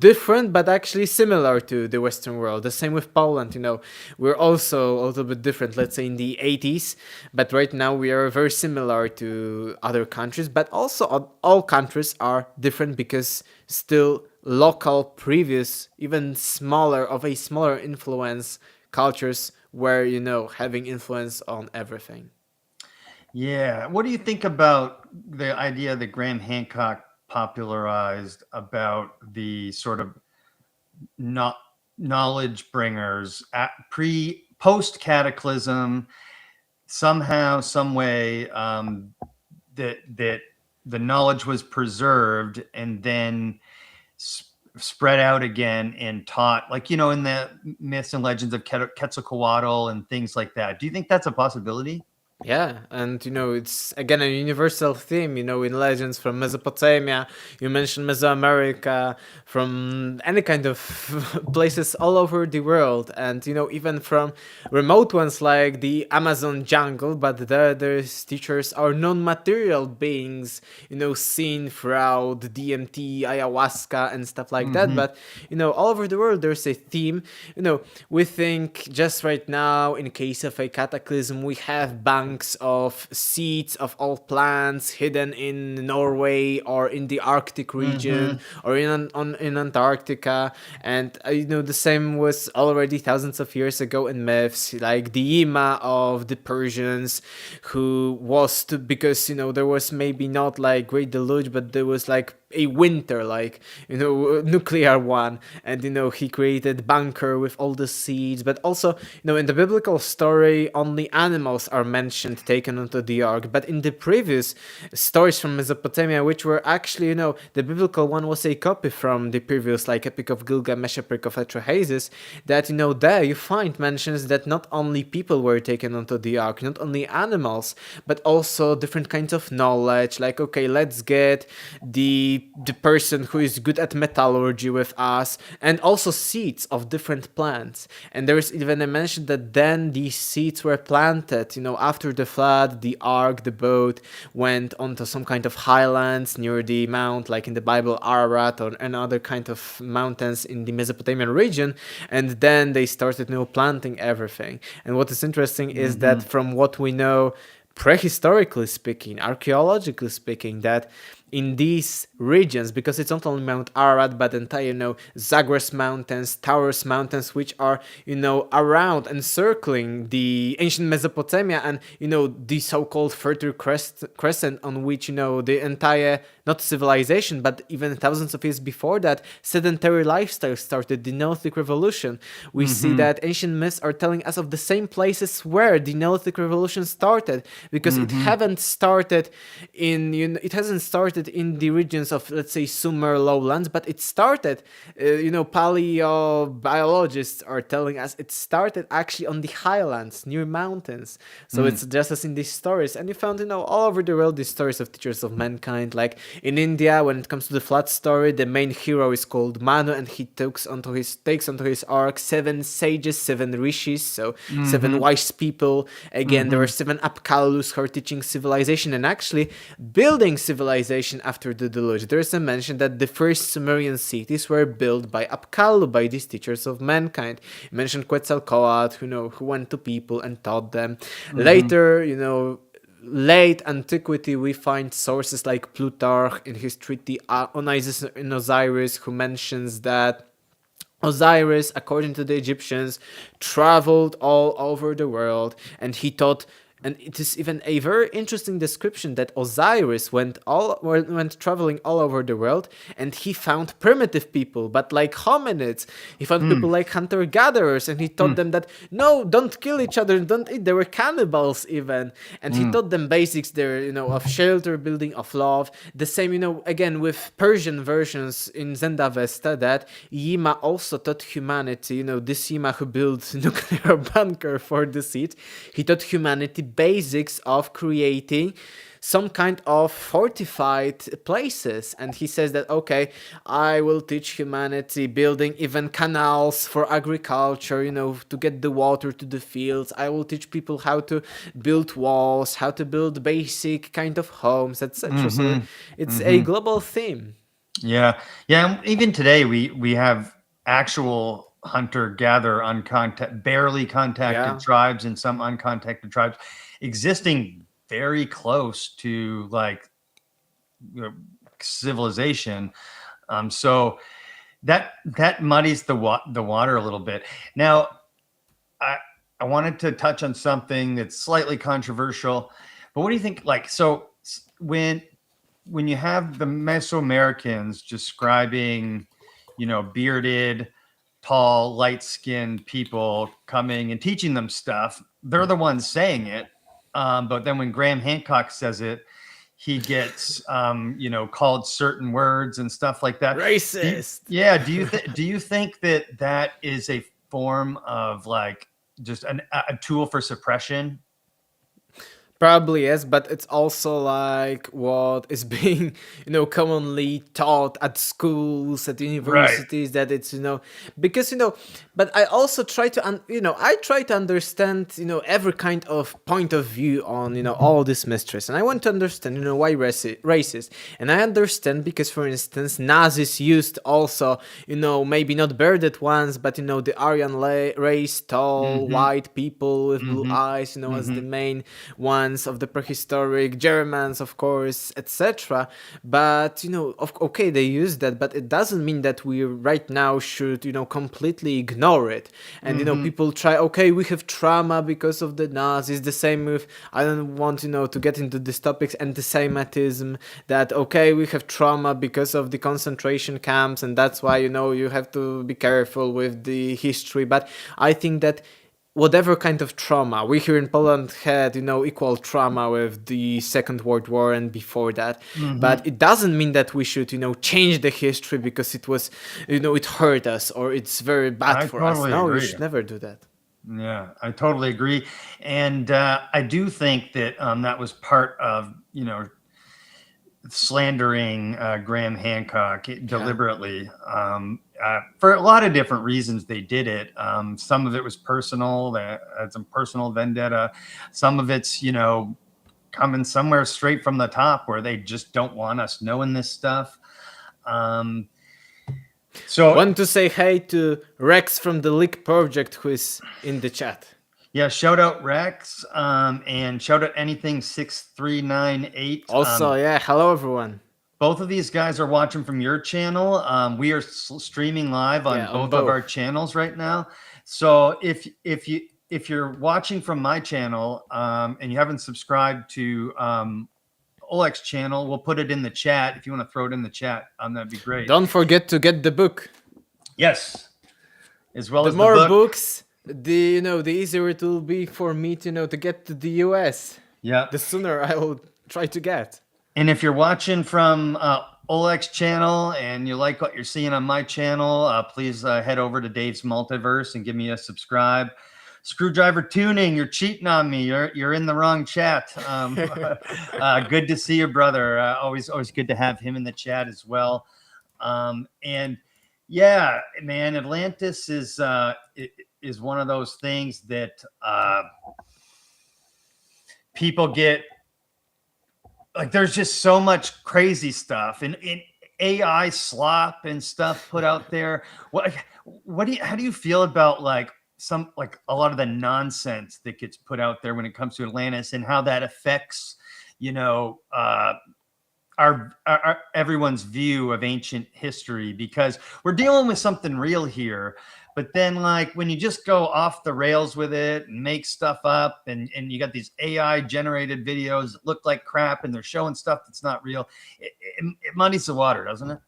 different, but actually similar to the Western world. The same with Poland. We're also a little bit different, let's say in the 80s, but right now we are very similar to other countries. But also all countries are different because still local, previous, even smaller influence cultures were, having influence on everything. Yeah. What do you think about the idea that Graham Hancock popularized about the sort of knowledge bringers at post cataclysm, somehow, some way, that the knowledge was preserved and then spread out again and taught, like, in the myths and legends of Quetzalcoatl and things like that. Do you think that's a possibility? Yeah, and it's again a universal theme, in legends from Mesopotamia. You mentioned Mesoamerica, from any kind of places all over the world, and even from remote ones like the Amazon jungle. But there's teachers are non-material beings, seen throughout DMT, ayahuasca, and stuff like that. But all over the world there's a theme. We think just right now, in case of a cataclysm, we have banks of seeds of all plants hidden in Norway or in the Arctic region or in Antarctica. And the same was already thousands of years ago in myths, like the Yima of the Persians, who was because there was maybe not like great deluge, but there was like a winter, like nuclear one, and he created bunker with all the seeds. But also in the biblical story only animals are mentioned taken onto the ark. But in the previous stories from Mesopotamia, which were actually the biblical one was a copy from the previous, like Epic of Gilgamesh, Epic of Etrahasis, that there you find mentions that not only people were taken onto the ark, not only animals, but also different kinds of knowledge, like, okay, let's get the person who is good at metallurgy with us, and also seeds of different plants. And there is even a mention that then these seeds were planted, after the flood, the ark, the boat went onto some kind of highlands near the mount, like in the Bible, Ararat, or another kind of mountains in the Mesopotamian region, and then they started planting everything. And what is interesting is that from what we know, prehistorically speaking, archaeologically speaking, that in these regions, because it's not only Mount Ararat, but entire, Zagros Mountains, Taurus Mountains, which are, around and circling the ancient Mesopotamia, and, the so-called Fertile Crescent on which, the entire, not civilization, but even thousands of years before that, sedentary lifestyle started, the Neolithic Revolution. We see that ancient myths are telling us of the same places where the Neolithic Revolution started, because it hasn't started started in the regions of, let's say, Sumer lowlands, but it started, paleobiologists are telling us it started actually on the highlands near mountains. So it's just as in these stories, and you found, all over the world these stories of teachers of mankind. Like in India, when it comes to the flood story, the main hero is called Manu, and he takes onto his ark 7 sages, 7 rishis, so 7 wise people. Again, there were 7 Apkallus who are teaching civilization and actually building civilization after the deluge. There is a mention that the first Sumerian cities were built by Apkallu, by these teachers of mankind. You mentioned Quetzalcoatl, who went to people and taught them. Later, late antiquity, we find sources like Plutarch in his treatise on Isis and Osiris, who mentions that Osiris, according to the Egyptians, traveled all over the world, and he taught. And it is even a very interesting description that Osiris went traveling all over the world, and he found primitive people, but like hominids. He found people like hunter-gatherers, and he taught them that, no, don't kill each other, don't eat. They were cannibals even. And he taught them basics there, of shelter building, of love. The same, again, with Persian versions in Zendavesta, that Yima also taught humanity, this Yima who built nuclear bunker for the siege. He taught humanity basics of creating some kind of fortified places, and he says that, okay, I will teach humanity building even canals for agriculture, to get the water to the fields. I will teach people how to build walls, how to build basic kind of homes, etc. So it's a global theme. Yeah. Even today, we have actual hunter-gatherer, barely contacted tribes and some uncontacted tribes existing very close to civilization. So that muddies the water a little bit. Now, I wanted to touch on something that's slightly controversial, but what do you think? So when you have the Mesoamericans describing, bearded, tall, light-skinned people coming and teaching them stuff, they're the ones saying it. But then when Graham Hancock says it, he gets, called certain words and stuff like that. Racist. Do you think that is a form of just a tool for suppression? Probably yes, but it's also like what is being, commonly taught at schools, at universities, that it's, because, but I also try to, I try to understand, every kind of point of view on, all this mysteries. And I want to understand, why racist. And I understand because, for instance, Nazis used also, maybe not bearded ones, but, the Aryan race, tall, white people with blue eyes, as the main one of the prehistoric Germans, of course, etc. But okay, they use that, but it doesn't mean that we right now should completely ignore it. And people try, okay, we have trauma because of the Nazis. The same with, I don't want to get into these topics, anti-Semitism, that okay, we have trauma because of the concentration camps, and that's why you have to be careful with the history. But I think that whatever kind of trauma, we here in Poland had, equal trauma with the Second World War and before that. But it doesn't mean that we should, change the history because it was, it hurt us or it's very bad for us. No, we should never do that. Yeah, I totally agree. And I do think that that was part of, slandering Graham Hancock deliberately. For a lot of different reasons they did it. Some of it was personal, that had some personal vendetta. Some of it's, coming somewhere straight from the top where they just don't want us knowing this stuff. So want to say hey to Rex from the Leak Project who is in the chat. Yeah, shout out Rex, and shout out anything 6398. Also, hello everyone. Both of these guys are watching from your channel. We are streaming live on both of our channels right now. So if you're watching from my channel and you haven't subscribed to Oleg's channel, we'll put it in the chat. If you want to throw it in the chat, that'd be great. Don't forget to get the book. Yes, as well as the more books, the easier it will be for me to get to the US. Yeah, the sooner I will try to get. And if you're watching from Oleg's channel and you like what you're seeing on my channel, please head over to Dave's Multiverse and give me a subscribe. Screwdriver Tuning, you're cheating on me. You're in the wrong chat. Good to see you, brother. Always good to have him in the chat as well. And yeah, man, Atlantis is one of those things that people get. Like, there's just so much crazy stuff and AI slop and stuff put out there. How do you feel about like a lot of the nonsense that gets put out there when it comes to Atlantis and how that affects, our everyone's view of ancient history? Because we're dealing with something real here. But then, like, when you just go off the rails with it and make stuff up, and you got these AI generated videos that look like crap, and they're showing stuff that's not real, it muddies the water, doesn't it?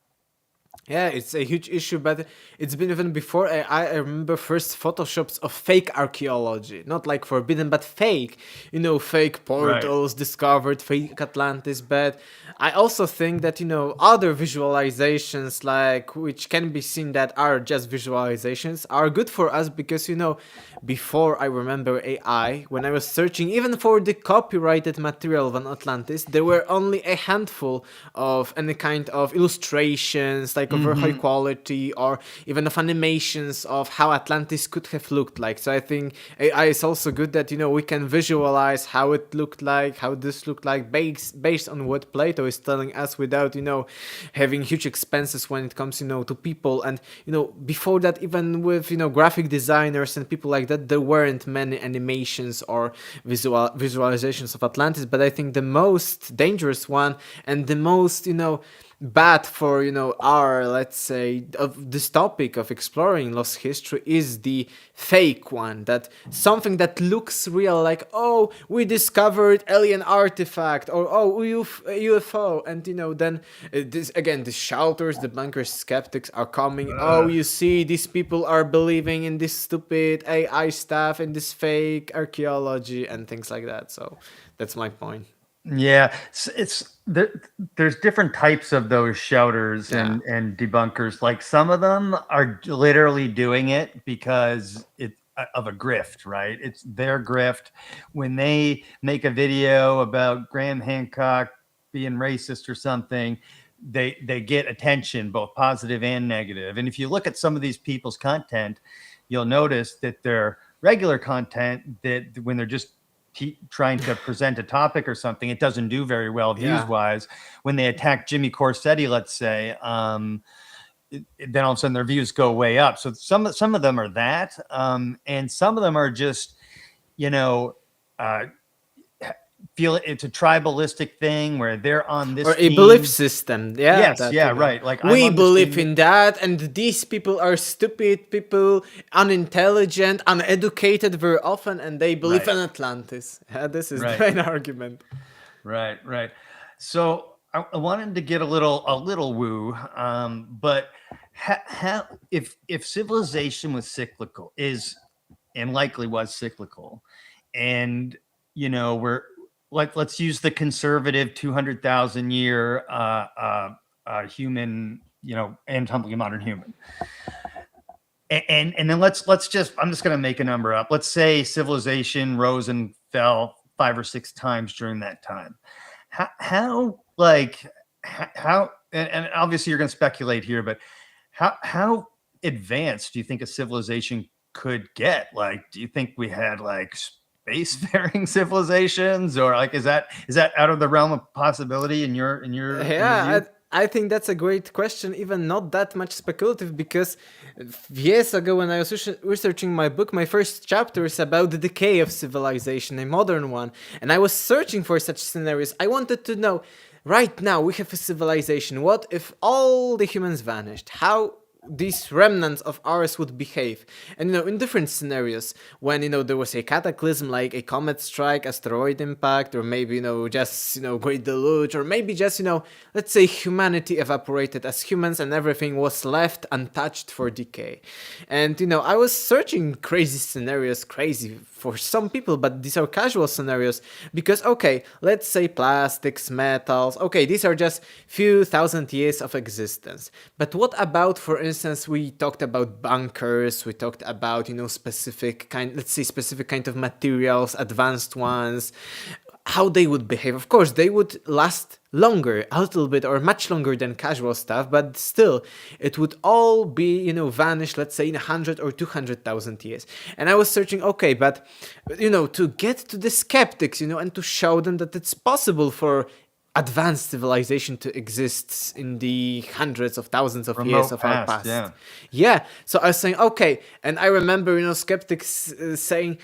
Yeah, it's a huge issue, but it's been even before. I remember first photoshops of fake archaeology, not like forbidden, but fake. Fake portals discovered, fake Atlantis. But I also think that, other visualizations, like, which can be seen that are just visualizations, are good for us because, before I remember AI, when I was searching even for the copyrighted material on Atlantis, there were only a handful of any kind of illustrations, like of high quality, or even of animations of how Atlantis could have looked like. So I think AI is also good that, we can visualize how it looked like, how this looked like, based on what Plato is telling us, without, having huge expenses when it comes, to people. And, before that, even with, graphic designers and people like that, there weren't many animations or visualizations of Atlantis. But I think the most dangerous one and the most, bad for our, let's say, of this topic of exploring lost history is the fake one, that something that looks real, like, oh, we discovered alien artifact, or oh, UFO, and then the shouters, the bunkers, skeptics are coming. Oh, you see, these people are believing in this stupid AI stuff and this fake archaeology and things like that. So that's my point. Yeah, there's different types of those shouters and debunkers. Like, some of them are literally doing it because it's of a grift, right? It's their grift. When they make a video about Graham Hancock being racist or something, they get attention, both positive and negative. And if you look at some of these people's content, you'll notice that their regular content, that when they're just trying to present a topic or something, it doesn't do very well views wise. When they attack Jimmy Corsetti, let's say, then all of a sudden their views go way up. So some of them are that, and some of them are just, feel it's a tribalistic thing where they're on this or team. A belief system. Yes, right. Like, we believe in that, and these people are stupid people, unintelligent, uneducated very often, and they believe in Atlantis. This is the main argument. Right. So I wanted to get a little woo, but how if civilization was cyclical, and likely was cyclical, and let's use the conservative 200,000 year human, anatomically modern human, and then let's just, I'm just going to make a number up. Let's say civilization rose and fell 5 or 6 times during that time. How and obviously you're going to speculate here, but how advanced do you think a civilization could get? Like, do you think we had like spacefaring civilizations, or like is that out of the realm of possibility in your view? I think that's a great question, even not that much speculative, because years ago when I was researching my book, my first chapter is about the decay of civilization, a modern one, and I was searching for such scenarios. I wanted to know, right now we have a civilization, what if all the humans vanished? How these remnants of ours would behave. And in different scenarios, when there was a cataclysm like a comet strike, asteroid impact, or maybe just great deluge, or maybe just let's say humanity evaporated as humans and everything was left untouched for decay. And I was searching crazy scenarios, crazy for some people, but these are casual scenarios, because okay, let's say plastics, metals, okay, these are just few thousand years of existence. But what about, for instance, we talked about bunkers, we talked about specific kind of materials, advanced ones, how they would behave. Of course, they would last longer, a little bit, or much longer than casual stuff, but still, it would all be, vanish, let's say, in 100 or 200,000 years. And I was searching, okay, but, to get to the skeptics, and to show them that it's possible for advanced civilization to exist in the hundreds of thousands of years of our past. Yeah. So I was saying, okay, and I remember, skeptics saying,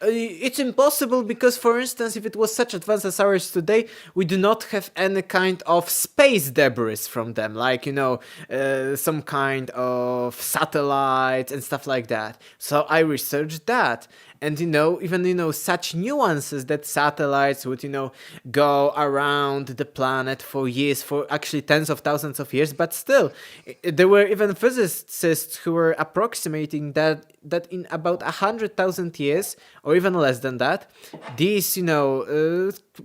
it's impossible because, for instance, if it was such advanced as ours today, we do not have any kind of space debris from them, like, some kind of satellites and stuff like that. So I researched that. And, even, such nuances that satellites would, go around the planet for years, for actually tens of thousands of years. But still, there were even physicists who were approximating that in about 100,000 years, or even less than that, these,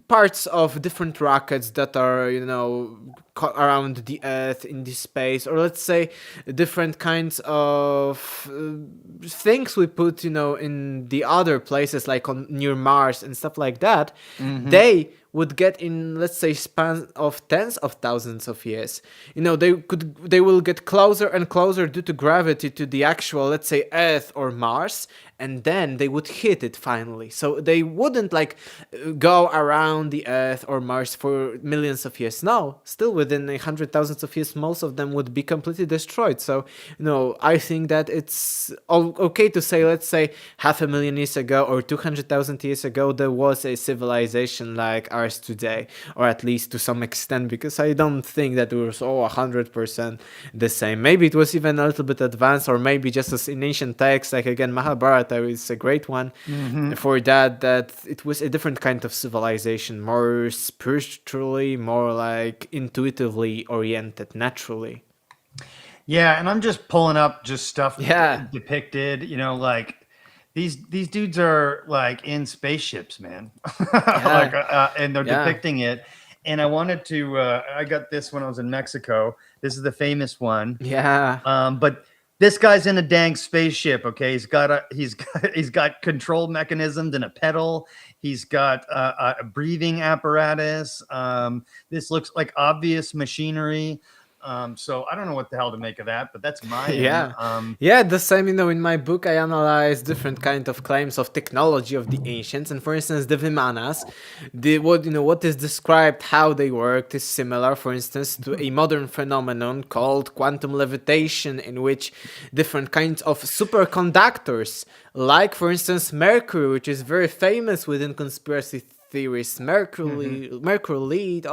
parts of different rockets that are, around the Earth in this space, or let's say different kinds of things we put, in the other places, like near Mars and stuff like that, they would get in, let's say, span of tens of thousands of years. They will get closer and closer due to gravity to the actual, let's say, Earth or Mars, and then they would hit it finally. So they wouldn't go around the Earth or Mars for millions of years. No, still within 100,000 of years, most of them would be completely destroyed. So, I think that it's okay to say, let's say, 500,000 years ago or 200,000 years ago, there was a civilization like ours today, or at least to some extent, because I don't think that it was 100% the same. Maybe it was even a little bit advanced, or maybe just as in ancient texts, like again, Mahabharata is a great one for that it was a different kind of civilization, more spiritually, more like intuitively oriented, naturally. Yeah, and I'm just pulling up just stuff depicted, like these dudes are like in spaceships, man. And they're depicting it. And I wanted to I got this when I was in Mexico. This is the famous one. But this guy's in a dang spaceship. Okay, he's got control mechanisms and a pedal. He's got a breathing apparatus. This looks like obvious machinery. So I don't know what the hell to make of that, but that's my the same. In my book, I analyze different kind of claims of technology of the ancients, and for instance, the Vimanas, what is described, how they worked, is similar, for instance, to a modern phenomenon called quantum levitation, in which different kinds of superconductors, like for instance Mercury, which is very famous within conspiracy theories, Mercury lead,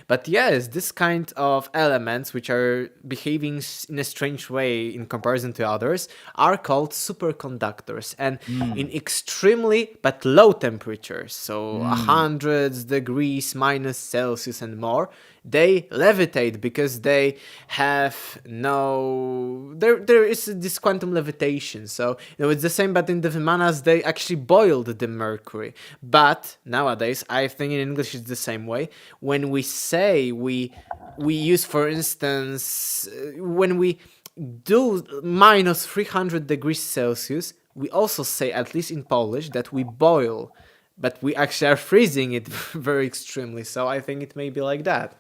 but yes, this kind of elements which are behaving in a strange way in comparison to others are called superconductors, and in extremely but low temperatures, so 100 degrees minus Celsius and more, they levitate because they have there is this quantum levitation. So it's the same, but in the Vimanas they actually boiled the mercury. But nowadays, I think in English it's the same way. When we say we use, for instance, when we do minus 300 degrees Celsius, we also say, at least in Polish, that we boil, but we actually are freezing it very extremely. So I think it may be like that.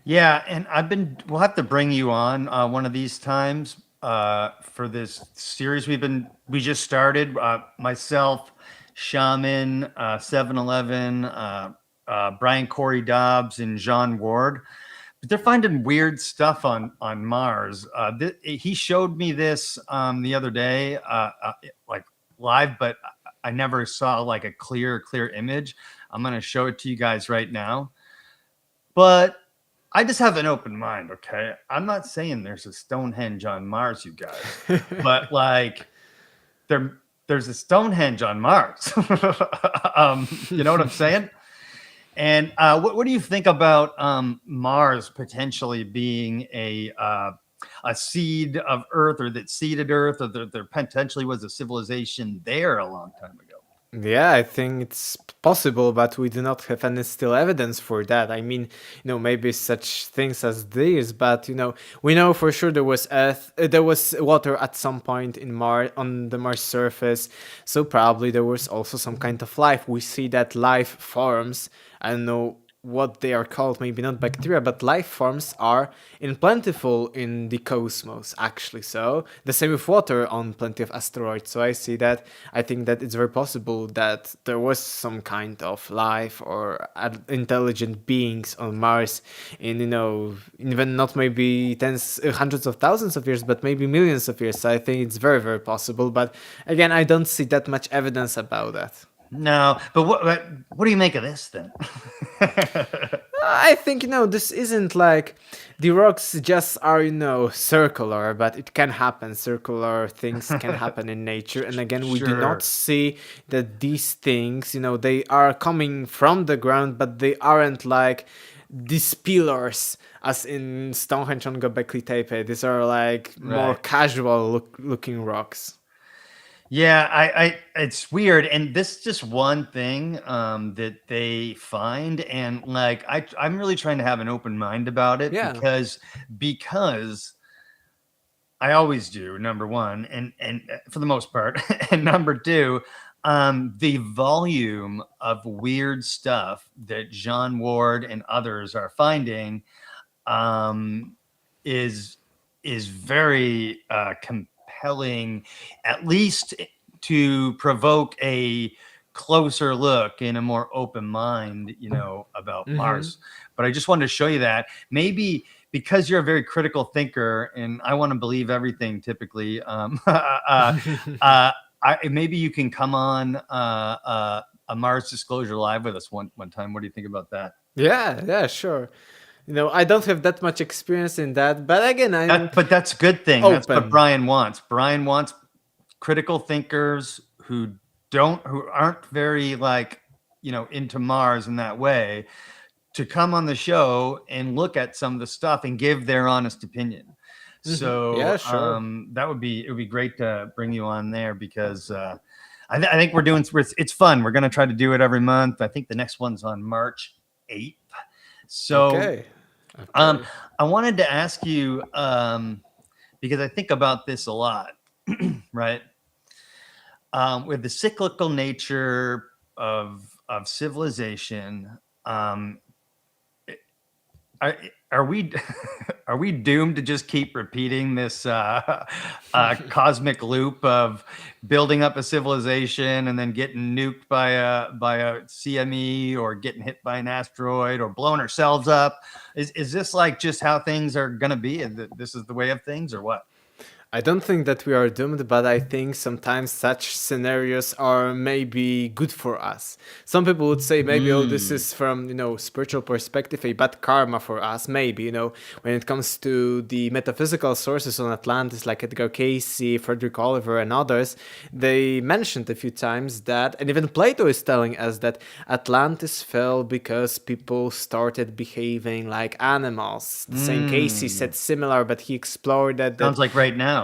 Yeah, and we'll have to bring you on one of these times for this series we just started. Myself, Shaman, 7-Eleven, Brian Corey Dobbs, and John Ward. But they're finding weird stuff on Mars. He showed me this the other day, like live, but I never saw like a clear image. I'm going to show it to you guys right now. But I just have an open mind, okay? I'm not saying there's a Stonehenge on Mars, you guys, but like there's a Stonehenge on Mars. You know what I'm saying? And what do you think about Mars potentially being a seed of Earth, or that seeded Earth, or there potentially was a civilization there a long time ago? Yeah, I think it's possible, but we do not have any still evidence for that. I mean, maybe such things as these, but we know for sure there was earth, there was water at some point in Mars, on the Mars surface. So probably there was also some kind of life. We see that life forms. I don't know what they are called, maybe not bacteria, but life forms are plentiful in the cosmos, actually. So the same with water on plenty of asteroids. So I think that it's very possible that there was some kind of life or intelligent beings on Mars in, even not maybe hundreds of thousands of years, but maybe millions of years. So I think it's very, very possible. But again, I don't see that much evidence about that. No, but what do you make of this then? I think, this isn't like the rocks just are, circular, but it can happen. Circular things can happen in nature. And again, we do not see that these things, they are coming from the ground, but they aren't like these pillars as in Stonehenge on Göbekli Tepe. These are like more casual looking rocks. Yeah, it's weird, and this is just one thing that they find, and like I'm really trying to have an open mind about it, because I always do, number one, and for the most part, and number two, the volume of weird stuff that John Ward and others are finding is very compelling, at least to provoke a closer look and a more open mind, about Mars. But I just wanted to show you that maybe because you're a very critical thinker, and I want to believe everything typically. Maybe you can come on a Mars Disclosure Live with us one time. What do you think about that? Yeah, sure. I don't have that much experience in that, but again, but that's a good thing. Open. That's what Brian wants. Brian wants critical thinkers who aren't very into Mars in that way to come on the show and look at some of the stuff and give their honest opinion. So yeah, sure. it would be great to bring you on there, because I think it's fun. We're going to try to do it every month. I think the next one's on March 8th. So okay. I wanted to ask you, because I think about this a lot, right? With the cyclical nature of civilization, are we are we doomed to just keep repeating this cosmic loop of building up a civilization and then getting nuked by a CME, or getting hit by an asteroid, or blowing ourselves up? Is this like just how things are gonna be, and this is the way of things, or what? I don't think that we are doomed, but I think sometimes such scenarios are maybe good for us. Some people would say maybe, this is from, spiritual perspective, a bad karma for us. Maybe, when it comes to the metaphysical sources on Atlantis, like Edgar Cayce, Frederick Oliver, and others, they mentioned a few times that, and even Plato is telling us that Atlantis fell because people started behaving like animals. The same Cayce said similar, but he explored that. Sounds like right now.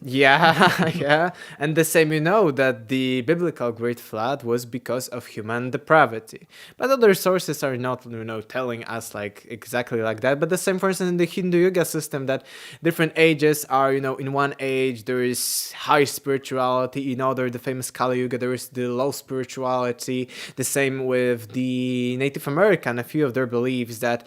Yeah. And the same, that the biblical Great Flood was because of human depravity. But other sources are not, telling us like exactly like that. But the same, for instance, in the Hindu Yoga system, that different ages are, in one age there is high spirituality, in other, the famous Kali Yuga, there is the low spirituality. The same with the Native American, a few of their beliefs that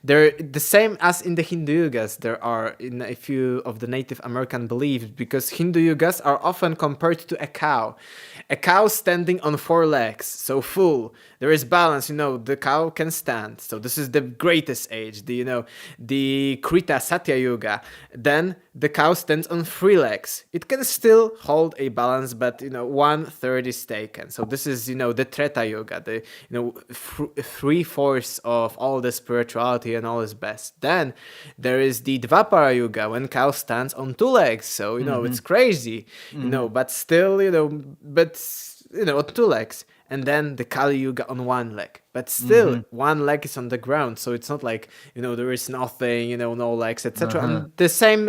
they're the same as in the Hindu Yugas. There are in a few of the Native American beliefs believed, because Hindu yugas are often compared to a cow. A cow standing on 4 legs, so full. There is balance, the cow can stand. So this is the greatest age, the Krita Satya Yuga. Then the cow stands on 3 legs. It can still hold a balance, but 1/3 is taken. So this is the Treta Yuga, the 3/4 of all the spirituality and all is best. Then there is the Dvapara Yuga, when cow stands on 2 legs. So it's crazy, but still on 2 legs. And then the Kali Yuga on 1 leg. But still, 1 leg is on the ground, so it's not like, there is nothing, no legs, etc. And the same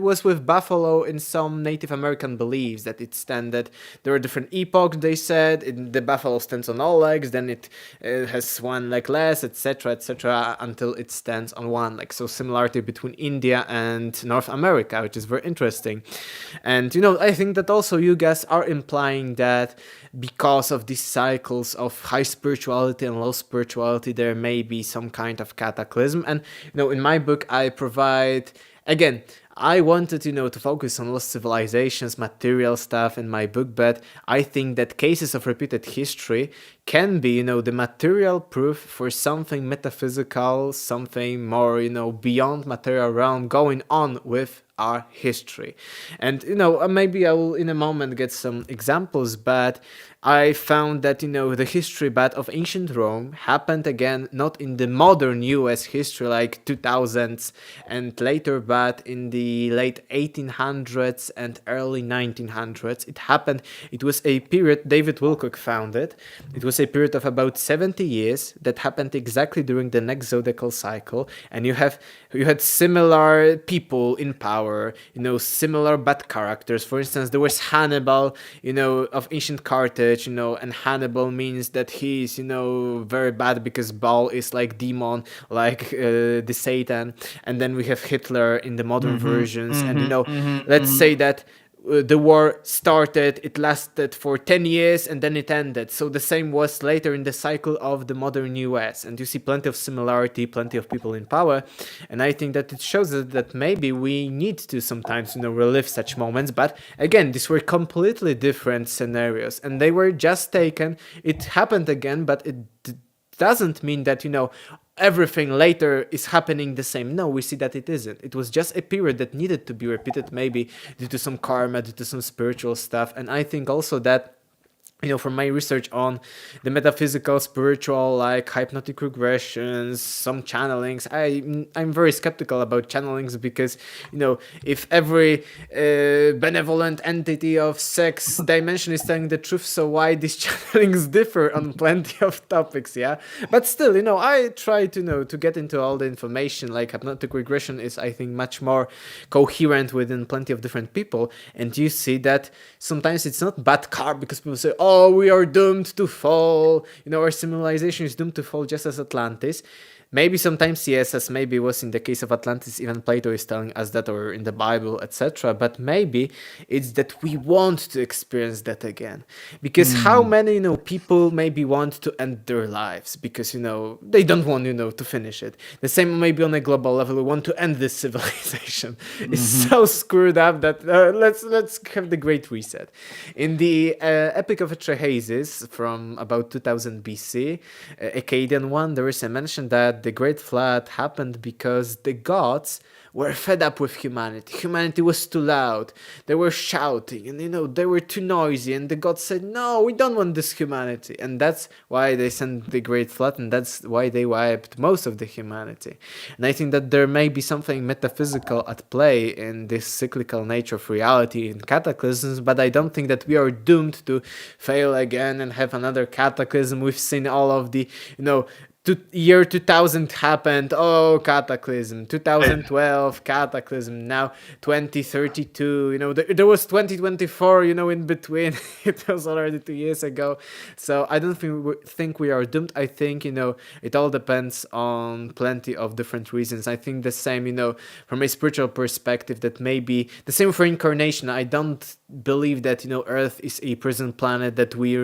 was with buffalo in some Native American beliefs, that it standed, there are different epochs, they said, the buffalo stands on all legs, then it has 1 leg less, etc., until it stands on 1 leg. So similarity between India and North America, which is very interesting. And, I think that also you guys are implying that because of these cycles of high spirituality and low spirituality, there may be some kind of cataclysm. And in my book I provide, again, I wanted to focus on lost civilizations, material stuff in my book, but I think that cases of repeated history can be the material proof for something metaphysical, something more beyond material realm going on with our history. And maybe I will in a moment get some examples, but I found that the history but of ancient Rome happened again not in the modern US history like 2000s and later, but in the late 1800s and early 1900s. It was a period David Wilcock found it was a period of about 70 years that happened exactly during the next zodiacal cycle, and you had similar people in power, similar bad characters. For instance, there was Hannibal, of ancient Carthage, and Hannibal means that he's, very bad because Baal is like demon, like the Satan. And then we have Hitler in the modern versions. And, let's say that the war started, it lasted for 10 years and then it ended. So the same was later in the cycle of the modern US. And you see plenty of similarity, plenty of people in power. And I think that it shows that maybe we need to sometimes, relive such moments. But again, these were completely different scenarios and they were just taken. It happened again, but it doesn't mean that, everything later is happening the same. No, we see that it isn't. It was just a period that needed to be repeated, maybe due to some karma, due to some spiritual stuff. And I think also that from my research on the metaphysical, spiritual, like hypnotic regressions, some channelings, I'm very skeptical about channelings because, if every benevolent entity of sex dimension is telling the truth, so why these channelings differ on plenty of topics, yeah? But still, I try to get into all the information, like hypnotic regression is, I think, much more coherent within plenty of different people. And you see that sometimes it's not bad karma because people say, oh, we are doomed to fall. Our civilization is doomed to fall just as Atlantis. Maybe sometimes, yes, as maybe was in the case of Atlantis, even Plato is telling us that, or in the Bible, etc. But maybe it's that we want to experience that again. Because how many, people maybe want to end their lives because, they don't want, to finish it. The same maybe on a global level, we want to end this civilization. It's so screwed up that let's have the Great Reset. In the Epic of Atrahasis from about 2000 BC, Akkadian one, there is a mention that the Great Flood happened because the gods were fed up with humanity. Humanity was too loud. They were shouting and, they were too noisy. And the gods said, no, we don't want this humanity. And that's why they sent the Great Flood. And that's why they wiped most of the humanity. And I think that there may be something metaphysical at play in this cyclical nature of reality in cataclysms. But I don't think that we are doomed to fail again and have another cataclysm. We've seen all of the, year 2000 happened, cataclysm, 2012 cataclysm, now 2032, there was 2024, in between. It was already 2 years ago. So I don't think we are doomed. I think, it all depends on plenty of different reasons. I think the same, from a spiritual perspective, that maybe the same for incarnation. I don't believe that, Earth is a prison planet, that we,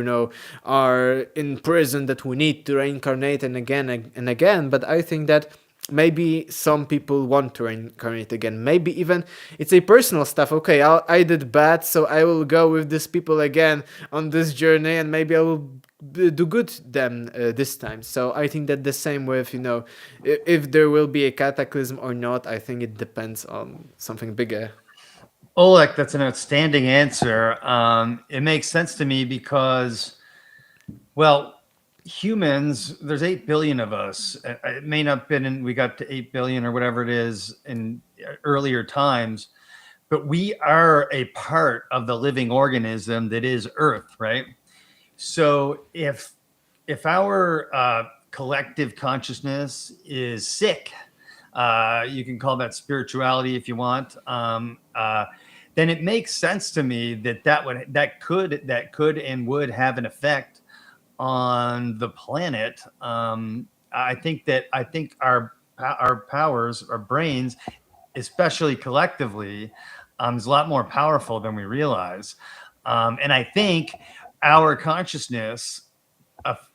are in prison, that we need to reincarnate and again and again. But I think that maybe some people want to reincarnate again. Maybe even it's a personal stuff. Okay, I did bad, so I will go with these people again on this journey, and maybe I will do good them this time. So I think that the same with, if there will be a cataclysm or not, I think it depends on something bigger. Oleg, that's an outstanding answer. It makes sense to me because, well, humans, there's 8 billion of us. It may not have been we got to 8 billion or whatever it is in earlier times, but we are a part of the living organism that is Earth, right? So if our collective consciousness is sick, you can call that spirituality if you want. Then it makes sense to me that could and would have an effect on the planet. I think our powers, our brains, especially collectively, is a lot more powerful than we realize. And I think our consciousness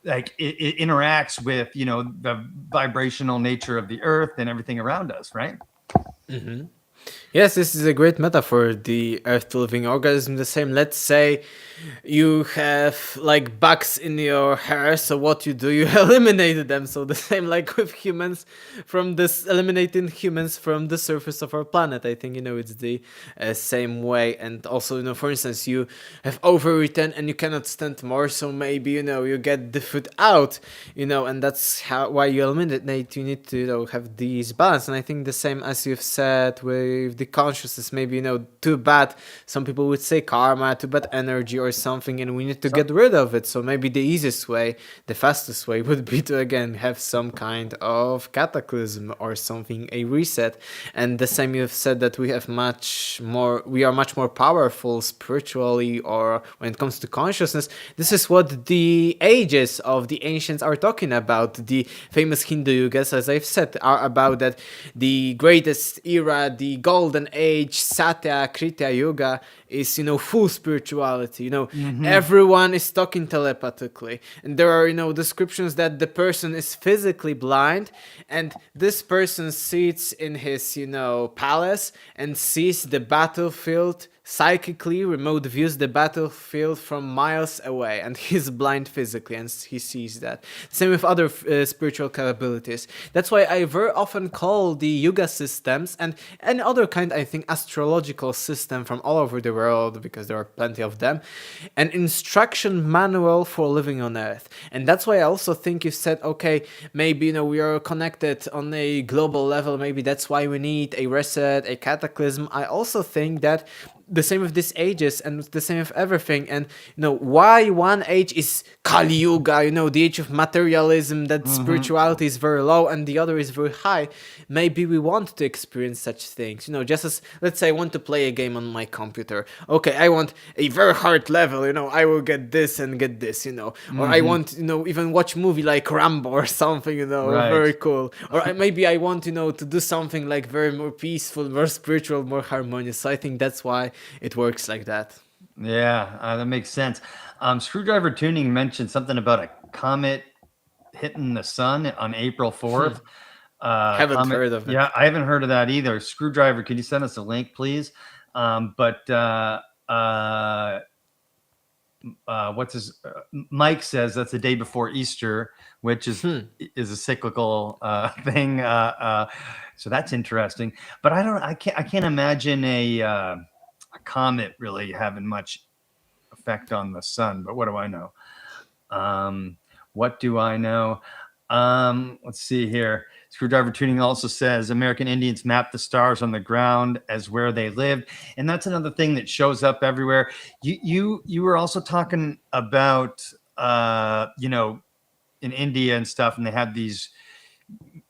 it interacts with the vibrational nature of the earth and everything around us, right? Mm-hmm. Yes, this is a great metaphor, the earth living organism. The same, let's say you have like bugs in your hair, so what you do, you eliminate them. So the same like with humans, eliminating humans from the surface of our planet. I think, it's the same way. And also, for instance, you have overeaten and you cannot stand more, so maybe, you get the food out, and that's why you eliminate. You need to, have these balance. And I think the same as you've said with the consciousness, maybe, too bad, some people would say karma, too bad energy or something, and we need to get rid of it. So maybe the easiest way, the fastest way would be to again have some kind of cataclysm or something, a reset. And the same, you've said that we are much more powerful spiritually, or when it comes to consciousness. This is what the ages of the ancients are talking about. The famous Hindu yugas, as I've said, are about that the greatest era, the golden age, Satya Krita Yuga, is full spirituality. Everyone is talking telepathically, and there are descriptions that the person is physically blind, and this person sits in his palace and sees the battlefield psychically, remote views the battlefield from miles away, and he's blind physically and he sees that. Same with other spiritual capabilities. That's why I very often call the yuga systems and any other kind, I think, astrological system from all over the world, because there are plenty of them, an instruction manual for living on Earth. And that's why I also think you said, okay, maybe we are connected on a global level, maybe that's why we need a reset, a cataclysm. I also think that the same with these ages and the same with everything. And why one age is Kali Yuga, the age of materialism, that spirituality is very low, and the other is very high. Maybe we want to experience such things, just as, let's say, I want to play a game on my computer. Okay, I want a very hard level, I will get this and get this, or I want, even watch movie like Rambo or something, Right. Very cool. Or maybe I want, to do something like very more peaceful, more spiritual, more harmonious. So I think that's why it works like that. Yeah, that makes sense. Screwdriver Tuning mentioned something about a comet hitting the sun on April 4th. Haven't heard of it. Yeah, I haven't heard of that either. Screwdriver, could you send us a link, please? Mike says that's the day before Easter, which is a cyclical thing. So that's interesting. But I can't imagine a comet really having much effect on the sun. But what do I know? Let's see here. Screwdriver Tuning also says American Indians mapped the stars on the ground as where they lived, and that's another thing that shows up everywhere. You were also talking about in India and stuff, and they had these.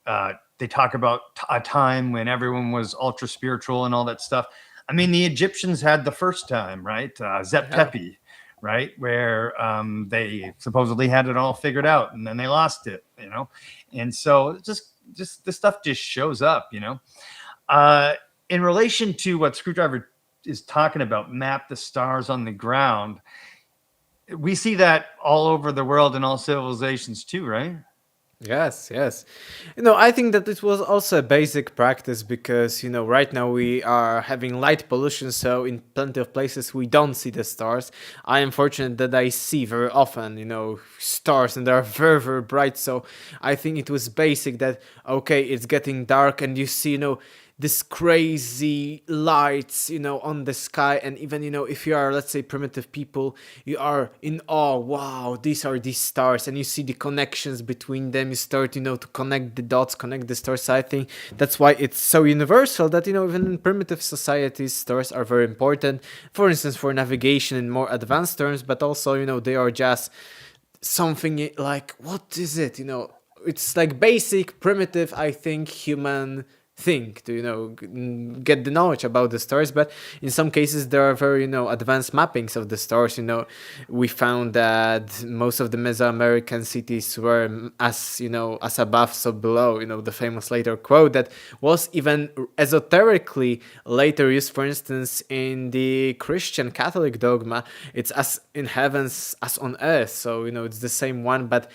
They talk about a time when everyone was ultra spiritual and all that stuff. I mean, the Egyptians had the first time, right? Zep Tepi, right? Where they supposedly had it all figured out, and then they lost it, And so just this stuff just shows up, In relation to what Screwdriver is talking about, map the stars on the ground, we see that all over the world in all civilizations too, right? Yes, yes. I think that it was also a basic practice because, right now we are having light pollution, so in plenty of places we don't see the stars. I am fortunate that I see very often, stars, and they are very, very bright. So I think it was basic that, okay, it's getting dark and you see, this crazy lights, on the sky. And even, if you are, let's say, primitive people, you are in awe. Wow, these are these stars, and you see the connections between them. You start, to connect the dots, connect the stars. So I think that's why it's so universal that, even in primitive societies, stars are very important. For instance, for navigation in more advanced terms, but also, they are just something like, what is it? It's like basic, primitive, I think, human thing to get the knowledge about the stars. But in some cases there are very advanced mappings of the stars. We found that most of the Mesoamerican cities were as above so below, the famous later quote that was even esoterically later used, for instance, in the Christian Catholic dogma. It's as in heavens as on earth, so it's the same one, but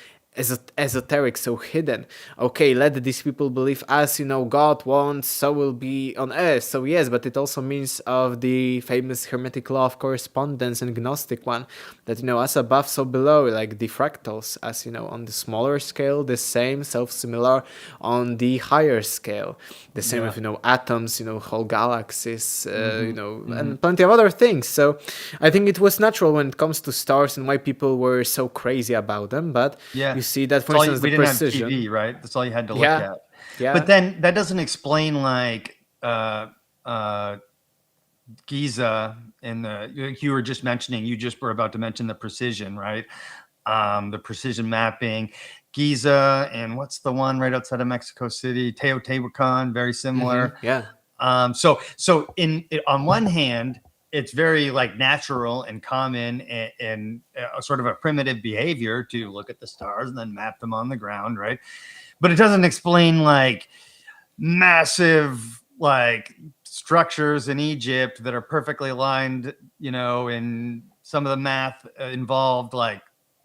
esoteric, so hidden. Okay, let these people believe as God wants, so will be on earth. So yes, but it also means of the famous hermetic law of correspondence and Gnostic one, that as above so below, like the fractals, as on the smaller scale, the same, self-similar on the higher scale, the same with atoms, whole galaxies, and plenty of other things. So I think it was natural when it comes to stars and why people were so crazy about them. But you see that, for instance, we the didn't precision. have TV, right? That's all you had to look at. Yeah. But then that doesn't explain like Giza and you were just mentioning, you just were about to mention the precision, right? The precision mapping, Giza, and what's the one right outside of Mexico City? Teotihuacan, very similar. Yeah. So on one hand, it's very like natural and common and sort of a primitive behavior to look at the stars and then map them on the ground, right? But it doesn't explain like massive like structures in Egypt that are perfectly aligned, and some of the math involved like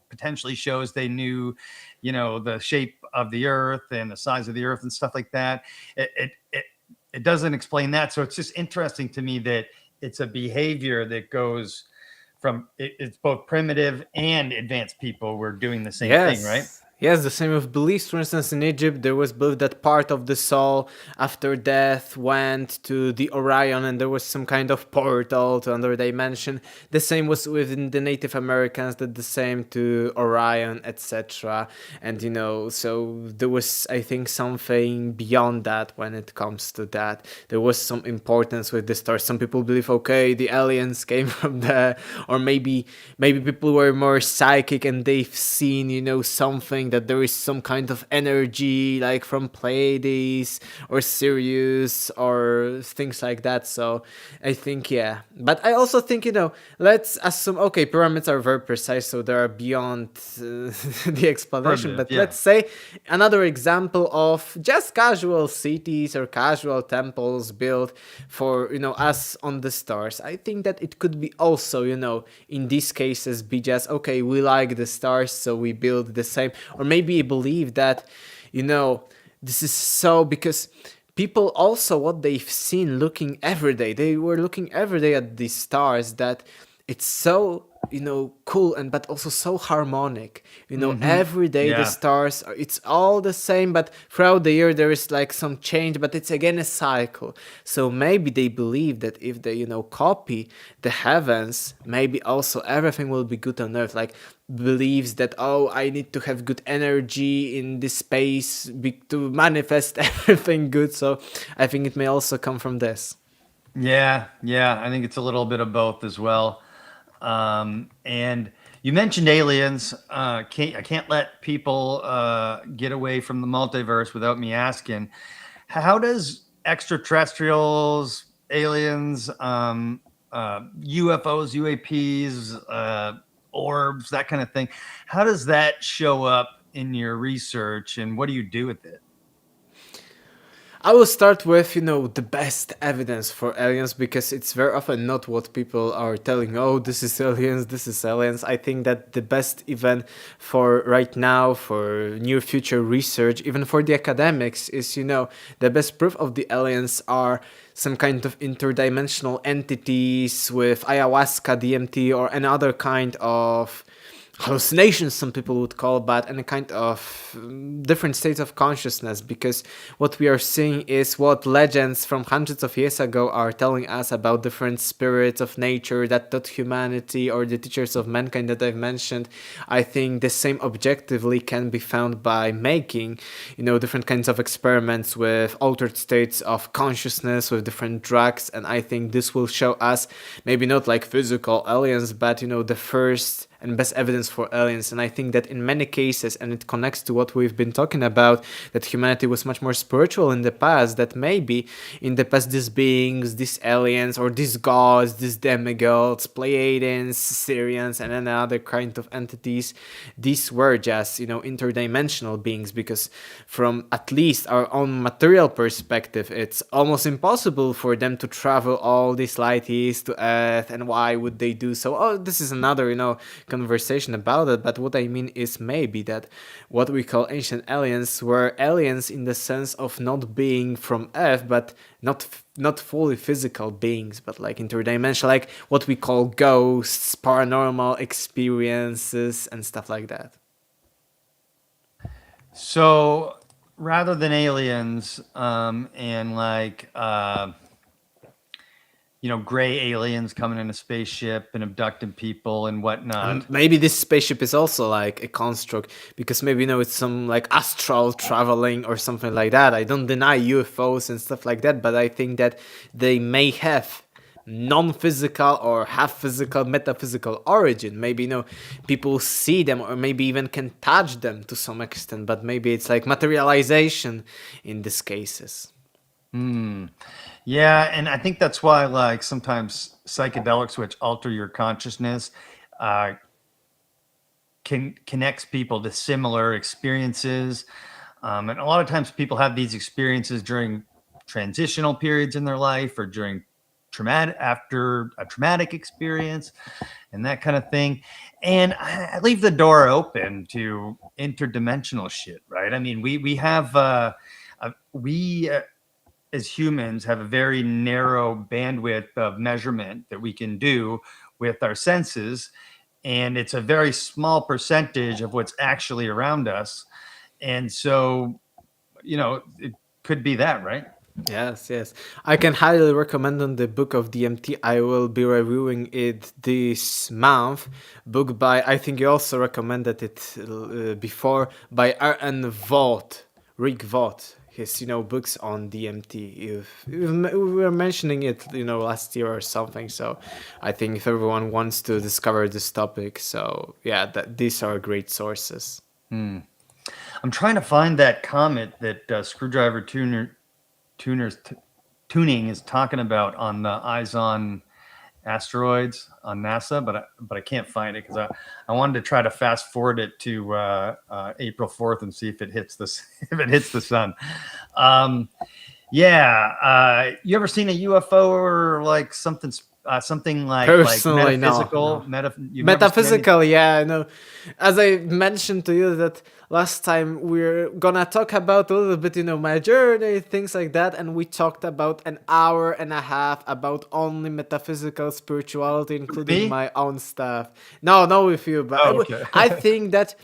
potentially shows they knew, the shape of the earth and the size of the earth and stuff like that. It doesn't explain that. So it's just interesting to me that it's a behavior that goes from it's both primitive and advanced people were doing the same thing, right? Yes, the same with beliefs. For instance, in Egypt, there was believed that part of the soul after death went to the Orion, and there was some kind of portal to another dimension. The same was within the Native Americans, that the same to Orion, etc. And so there was, I think, something beyond that when it comes to that. There was some importance with the stars. Some people believe, okay, the aliens came from there, or maybe people were more psychic and they've seen, something, that there is some kind of energy like from Pleiades or Sirius or things like that. So I think, but I also think, let's assume, okay, pyramids are very precise, so they are beyond the explanation. But let's say another example of just casual cities or casual temples built for, us on the stars. I think that it could be also, in these cases be just, okay, we like the stars, so we build the same. Or maybe believe that, this is so because people also what they've seen looking every day. They were looking every day at these stars that it's so cool and but also so harmonic. Every day the stars it's all the same, but throughout the year there is like some change, but it's again a cycle. So maybe they believe that if they copy the heavens, maybe also everything will be good on earth. Like believes that, oh, I need to have good energy in this space to manifest everything good. So I think it may also come from this. Yeah, I think it's a little bit of both as well. And you mentioned aliens. I can't let people get away from the multiverse without me asking, how does extraterrestrials, aliens, UFOs, UAPs, orbs, that kind of thing, how does that show up in your research and what do you do with it? I will start with, the best evidence for aliens, because it's very often not what people are telling, oh, this is aliens, this is aliens. I think that the best even for right now, for near future research, even for the academics, is, the best proof of the aliens are some kind of interdimensional entities with ayahuasca, DMT, or any other kind of hallucinations, some people would call, but any kind of different states of consciousness, because what we are seeing is what legends from hundreds of years ago are telling us about different spirits of nature that taught humanity, or the teachers of mankind that I've mentioned. I think the same objectively can be found by making, different kinds of experiments with altered states of consciousness with different drugs, and I think this will show us maybe not like physical aliens, but the first and best evidence for aliens. And I think that in many cases, and it connects to what we've been talking about, that humanity was much more spiritual in the past, that maybe in the past these beings, these aliens, or these gods, these demigods, Pleiadians, Syrians, and any other kind of entities, these were just, interdimensional beings, because from at least our own material perspective, it's almost impossible for them to travel all these light years to Earth, and why would they do so? Oh, this is another, conversation about it, but what I mean is maybe that what we call ancient aliens were aliens in the sense of not being from Earth, but not fully physical beings, but like interdimensional, like what we call ghosts, paranormal experiences, and stuff like that. So rather than aliens, and like gray aliens coming in a spaceship and abducting people and whatnot. Maybe this spaceship is also like a construct, because maybe it's some like astral traveling or something like that. I don't deny UFOs and stuff like that, but I think that they may have non-physical or half physical, metaphysical origin. Maybe people see them, or maybe even can touch them to some extent, but maybe it's like materialization in these cases. Yeah, and I think that's why, like, sometimes psychedelics, which alter your consciousness, connects people to similar experiences. And a lot of times people have these experiences during transitional periods in their life, or during after a traumatic experience, and that kind of thing. And I leave the door open to interdimensional shit, right? I mean, we have as humans have a very narrow bandwidth of measurement that we can do with our senses, and it's a very small percentage of what's actually around us. And so, it could be that, right? Yes. I can highly recommend on the book of DMT. I will be reviewing it this month. Book by, I think you also recommended it before, by R.N. Vaught, Rick Vaught. His books on DMT. We were mentioning it last year or something, so I think if everyone wants to discover this topic, so yeah, these are great sources. I'm trying to find that comet that Screwdriver Tuning is talking about on the Eyes on Asteroids on NASA, but I can't find it, because I wanted to try to fast forward it to April 4th and see if it hits the sun. You ever seen a UFO or like something like Personally, metaphysical? no. Metaphysical, yeah, I know. As I mentioned to you that last time, we're gonna talk about a little bit, my journey, things like that, and we talked about an hour and a half about only metaphysical spirituality, including my own stuff. No, with you, but okay. I think that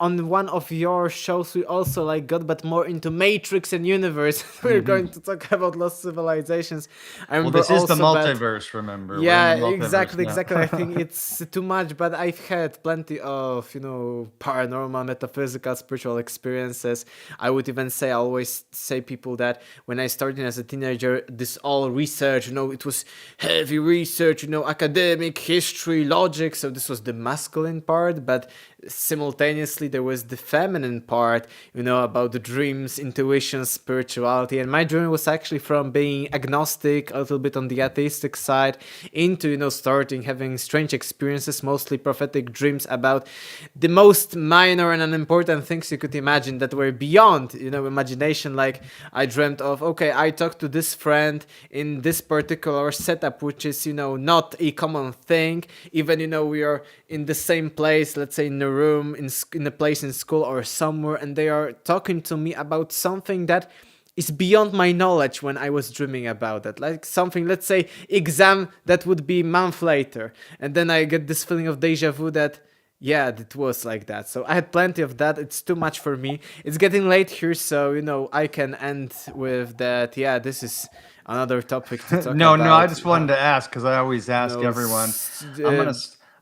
on one of your shows we also got but more into Matrix and universe. We're going to talk about lost civilizations. Well, this is the multiverse, remember? Yeah, exactly. I think it's too much, but I've had plenty of paranormal, metaphysical, spiritual experiences. I would even say, I always say people that when I started as a teenager, this all research, it was heavy research, academic, history, logic, so this was the masculine part, but simultaneously there was the feminine part, about the dreams, intuition, spirituality. And my journey was actually from being agnostic, a little bit on the atheistic side, into, starting having strange experiences, mostly prophetic dreams about the most minor and unimportant things you could imagine that were beyond, imagination. Like I dreamt of, okay, I talked to this friend in this particular setup, which is, not a common thing. Even, we are in the same place, let's say in a room, in a place in school or somewhere, and they are talking to me about something that is beyond my knowledge when I was dreaming about it. Like something, let's say, exam that would be a month later. And then I get this feeling of déjà vu that, yeah, it was like that. So I had plenty of that. It's too much for me. It's getting late here, so, I can end with that. Yeah, this is another topic to talk No, about. no, I just wanted to ask, because I always ask everyone.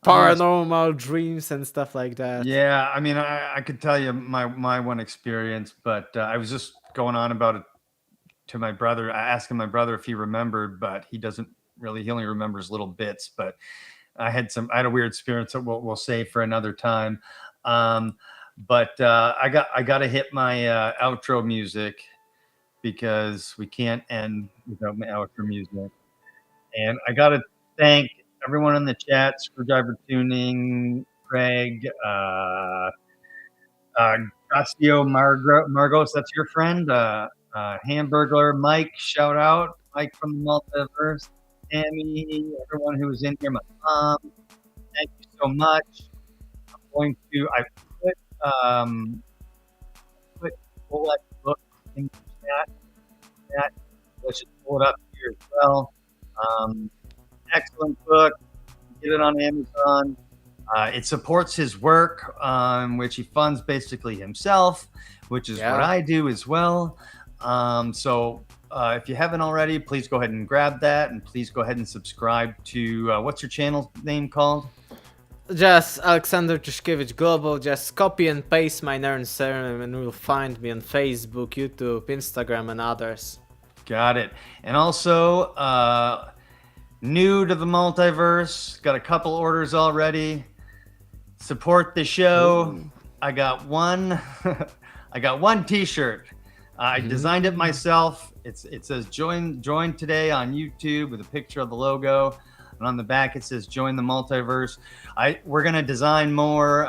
Paranormal dreams and stuff like that. Yeah, I mean, I could tell you my one experience, but I was just going on about it to my brother, asking my brother if he remembered, but he doesn't really. He only remembers little bits. But I had a weird experience that we'll save for another time. But I got to hit my outro music, because we can't end without my outro music. And I got to thank everyone in the chat: Screwdriver Tuning, Craig, Gracio Margos, that's your friend, Hamburglar, Mike, shout out, Mike from the Multiverse, Tammy, everyone who was in here, my mom, thank you so much. I put Oleg book in the chat. Let's just pull it up here as well. Excellent book. Get it on Amazon. It supports his work, which he funds basically himself, which is what I do as well. So if you haven't already, please go ahead and grab that, and please go ahead and subscribe to what's your channel name called? Just Aleksander Czeszkiewicz Global. Just copy and paste my name and surname, and you'll find me on Facebook, YouTube, Instagram, and others. Got it. And also, new to the Multiverse, got a couple orders already. Support the show. Ooh. I got one T-shirt. I designed it myself. It says join today on YouTube with a picture of the logo, and on the back it says join the Multiverse. We're gonna design more.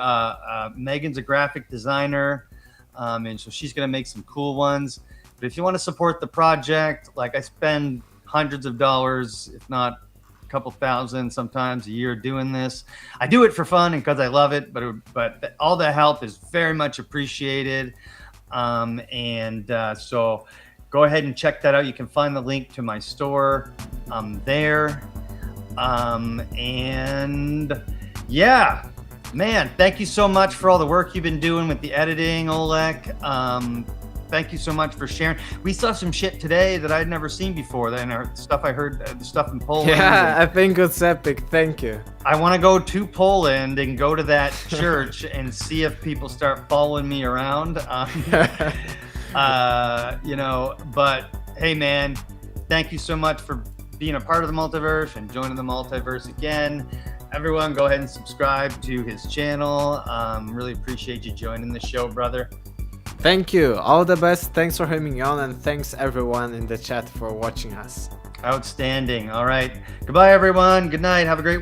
Megan's a graphic designer, and so she's gonna make some cool ones. But if you want to support the project, like I spend hundreds of dollars, if not a couple thousand sometimes a year doing this. I do it for fun and because I love it, but all the help is very much appreciated. So go ahead and check that out. You can find the link to my store there. And yeah, man, thank you so much for all the work you've been doing with the editing, Oleg. Thank you so much for sharing. We saw some shit today that I'd never seen before. The stuff I heard, the stuff in Poland. Yeah, I think it's epic. Thank you. I want to go to Poland and go to that church and see if people start following me around. But hey, man, thank you so much for being a part of the Multiverse and joining the Multiverse again. Everyone, go ahead and subscribe to his channel. Really appreciate you joining the show, brother. Thank you. All the best. Thanks for having me on, and thanks everyone in the chat for watching us. Outstanding. All right. Goodbye, everyone. Good night. Have a great week.